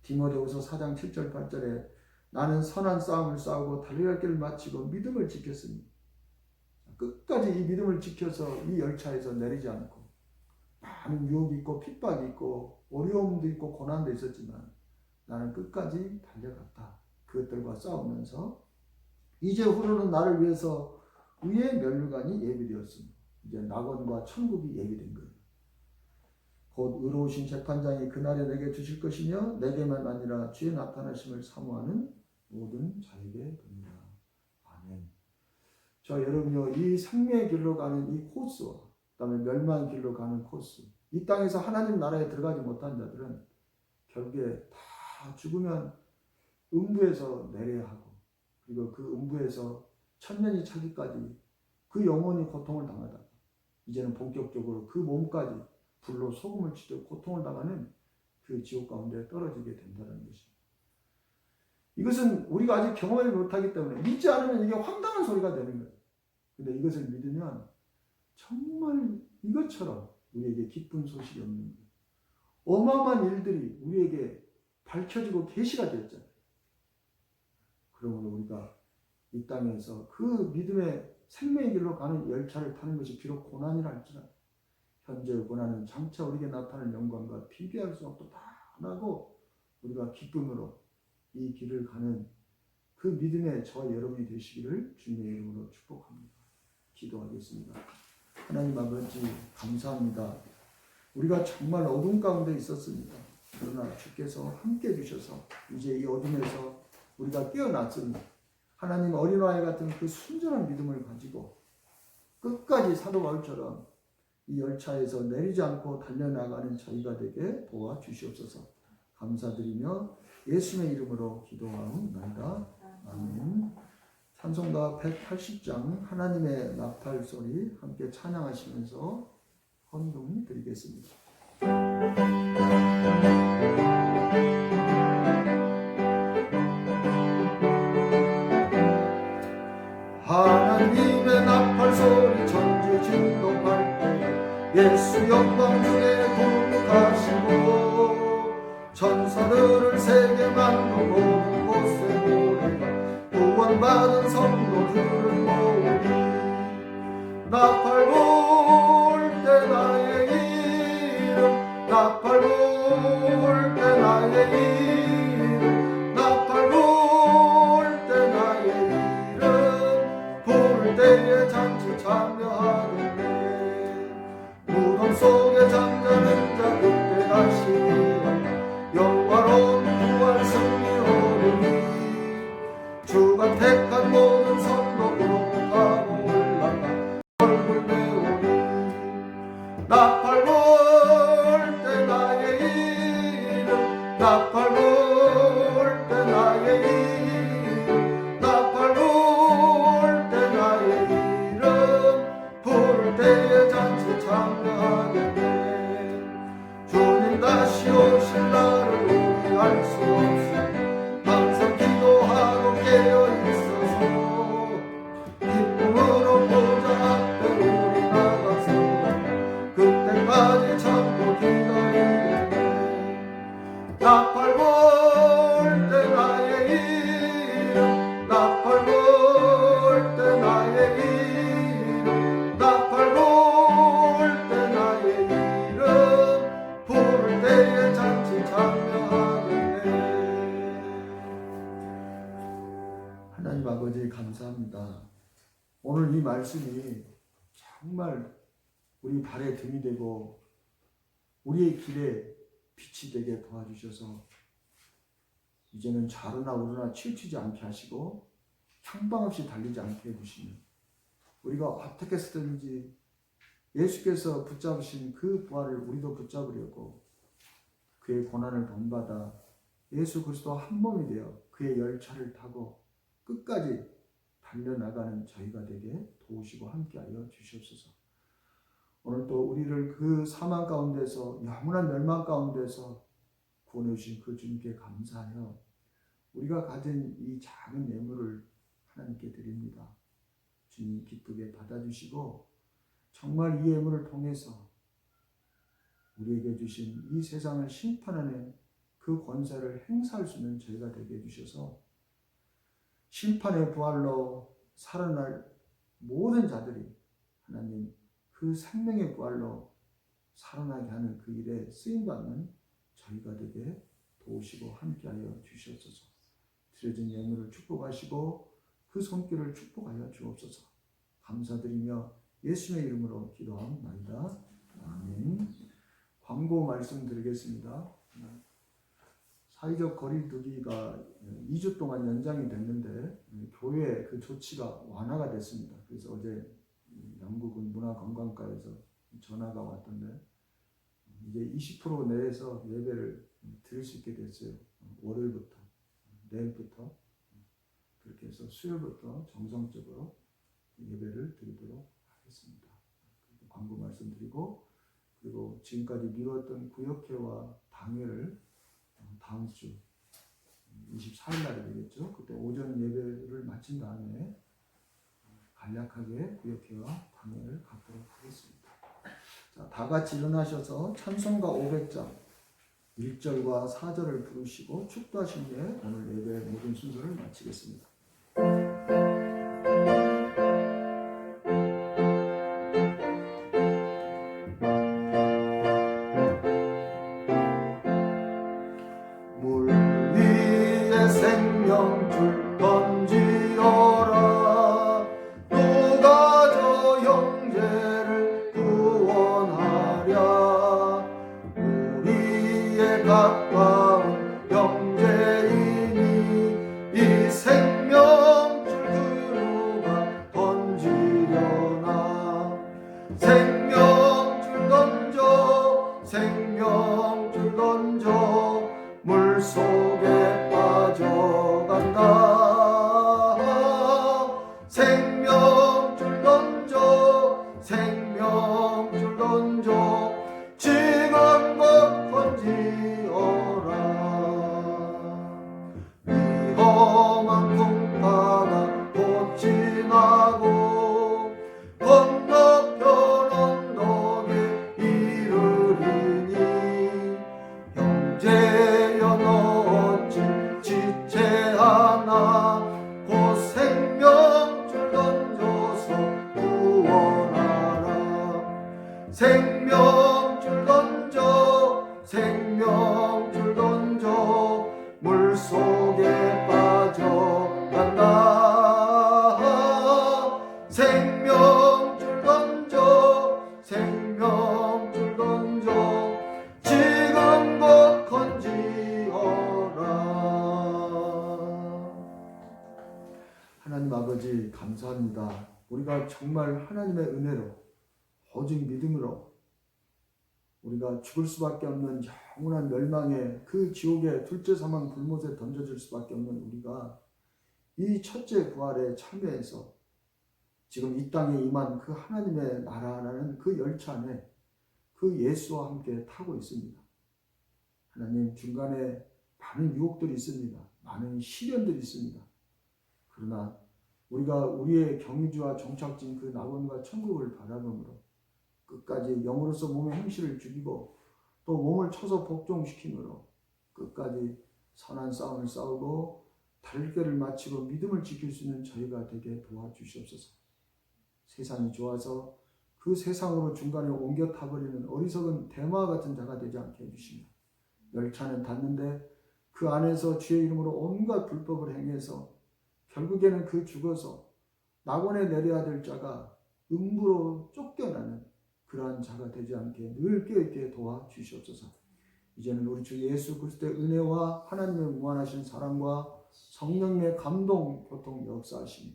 디모데후서 4장 7절 8절에 나는 선한 싸움을 싸우고 달려갈 길을 마치고 믿음을 지켰으니, 끝까지 이 믿음을 지켜서 이 열차에서 내리지 않고, 많은 유혹이 있고 핍박이 있고 어려움도 있고 고난도 있었지만 나는 끝까지 달려갔다. 그것들과 싸우면서 이제 후로는 나를 위해서 위의 면류관이 예비되었습니다. 이제 낙원과 천국이 예비된 거예요. 곧 의로우신 재판장이 그날에 내게 주실 것이며 내게만 아니라 주의 나타나심을 사모하는 모든 자에게 됩니다. 아멘. 자, 여러분요, 이 생명의 길로 가는 이 코스와 그다음에 멸망의 길로 가는 코스, 이 땅에서 하나님 나라에 들어가지 못한 자들은 결국에 다 죽으면 음부에서 내려야 하고, 그리고 그 음부에서 1000년이 차기까지 그 영혼이 고통을 당하다가 이제는 본격적으로 그 몸까지 불로 소금을 치듯 고통을 당하는 그 지옥 가운데 떨어지게 된다는 것입니다. 이것은 우리가 아직 경험을 못하기 때문에, 믿지 않으면 이게 황당한 소리가 되는 거예요. 근데 이것을 믿으면 정말 이것처럼 우리에게 기쁜 소식이 없는 거예요. 어마어마한 일들이 우리에게 밝혀지고 계시가 되었잖아요. 그러므로 우리가 이 땅에서 그 믿음의 생명의 길로 가는 열차를 타는 것이 비록 고난이라 할지라도 현재의 고난은 장차 우리에게 나타날 영광과 비교할 수 없도록 다 하고 우리가 기쁨으로 이 길을 가는 그 믿음의 저와 여러분이 되시기를 주님의 이름으로 축복합니다. 기도하겠습니다. 하나님 아버지 감사합니다. 우리가 정말 어둠 가운데 있었습니다. 그러나 주께서 함께 해주셔서 이제 이 어둠에서 우리가 깨어났으니 하나님 어린아이 같은 그 순전한 믿음을 가지고 끝까지 사도 바울처럼 이 열차에서 내리지 않고 달려나가는 저희가 되게 도와주시옵소서. 감사드리며 예수님의 이름으로 기도하옵나이다. 아멘. 찬송가 180장 하나님의 나팔 소리 함께 찬양하시면서 헌금 드리겠습니다. 하나님의 나팔 소리 천지 진동할 때 예수 영광 중에 거룩하시고 천사들을 세계 만국 모든 곳에 모여 구원받은 성도들을 모으니 나팔 불 때 나의 이름 나팔 불 때 나의 이름 나팔 불 때 나의 이름 부를 때에 잔치 참여하겠네 무덤 속에 잠자는 자 그때 다시 영화로운 부활 승리하리니 주가 택한 모든 성도 부록하고 올라가 얼굴 메우니 나팔 불 때 나의 이름 나팔 불 때 나의 이름 나팔 불 때 나의 이름 부를 때에 잔치 참여하겠네 주님 다시 오실 날을 우리 알 수 없으니 항상 기도하고 깨어있어서 기쁨으로 보좌 앞에 우리 나가서 그때까지 참고 기다리겠네 나팔 불 때 나의 이름 나팔 불 때 나의 이름 나팔 불 때 나의 이름 부를 때에 잔치 참여하겠네 하나님 아버지 감사합니다. 오늘 이 말씀이 정말 우리 발에 등이 되고 우리의 길에 빛이 되게 도와주셔서 이제는 좌로나 우로나 치우치지 않게 하시고 향방 없이 달리지 않게 해주시며 우리가 어떻게 쓰든지 예수께서 붙잡으신 그 부활을 우리도 붙잡으려고 그의 고난을 본받아 예수 그리스도 한 몸이 되어 그의 열차를 타고 끝까지 달려나가는 저희가 되게 도우시고 함께하여 주시옵소서. 오늘 또 우리를 그 사망 가운데서 영원한 멸망 가운데서 구원해 주신 그 주님께 감사하여 우리가 가진 이 작은 예물을 하나님께 드립니다. 주님 기쁘게 받아주시고 정말 이 예물을 통해서 우리에게 주신 이 세상을 심판하는 그 권세를 행사할 수 있는 저희가 되게 해주셔서 심판의 부활로 살아날 모든 자들이 하나님 그 생명의 부활로 살아나게 하는 그 일에 쓰임받는 저희가 되게 도우시고 함께하여 주시옵소서. 드려진 예물을 축복하시고 그 손길을 축복하여 주옵소서. 감사드리며 예수님의 이름으로 기도하옵나이다. 아멘. 광고 말씀드리겠습니다. 사회적 거리두기가 2주 동안 연장이 됐는데 교회 그 조치가 완화가 됐습니다. 그래서 어제 영국은 문화관광과에서 전화가 왔던데 이제 20% 내에서 예배를 드릴 수 있게 됐어요. 월요일부터 내일부터 그렇게 해서 수요일부터 정성적으로 예배를 드리도록 하겠습니다. 광고 말씀드리고 그리고 지금까지 미뤘던 구역회와 당회를 다음 주 24일 날이 되겠죠. 그때 오전 예배를 마친 다음에 간략하게 구역회와 당회를 갖도록 하겠습니다. 자, 다 같이 일어나셔서 찬송가 500장 1절과 4절을 부르시고 축도하신 후에 오늘 예배의 모든 순서를 마치겠습니다. 물 위에 생명줄 던지어라 누가 저 형제를 구원하랴 생명줄 던져 생명줄 던져 물속에 빠져간다. 생명줄 던져 생명줄 던져 지금 곧 건지어라. 하나님 아버지 감사합니다. 우리가 정말 하나님의 은혜로 오직 믿음으로 우리가 죽을 수밖에 없는 영원한 멸망의 그 지옥의 둘째 사망 불못에 던져질 수밖에 없는 우리가 이 첫째 부활에 참여해서 지금 이 땅에 임한 그 하나님의 나라라는 그 열차 안에 그 예수와 함께 타고 있습니다. 하나님, 중간에 많은 유혹들이 있습니다. 많은 시련들이 있습니다. 그러나 우리가 우리의 경유주와 정착진 그 낙원과 천국을 바라보므로 끝까지 영으로서 몸의 행실을 죽이고 또 몸을 쳐서 복종시키므로 끝까지 선한 싸움을 싸우고 달걀을 마치고 믿음을 지킬 수 있는 저희가 되게 도와주시옵소서. 세상이 좋아서 그 세상으로 중간에 옮겨 타버리는 어리석은 대마와 같은 자가 되지 않게 해주시며, 열차는 닿는데 그 안에서 주의 이름으로 온갖 불법을 행해서 결국에는 그 죽어서 낙원에 내려야 될 자가 음부로 쫓겨나는 그러한 자가 되지 않게 늘 깨어있게 도와주시옵소서. 이제는 우리 주 예수 그리스도의 은혜와 하나님의 무한하신 사랑과 성령의 감동, 교통, 역사하심이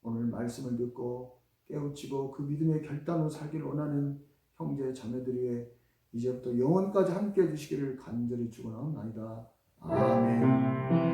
오늘 말씀을 듣고 깨우치고 그 믿음의 결단으로 살기를 원하는 형제 자매들 위해 이제부터 영원까지 함께 해주시기를 간절히 축원하옵나이다. 아멘.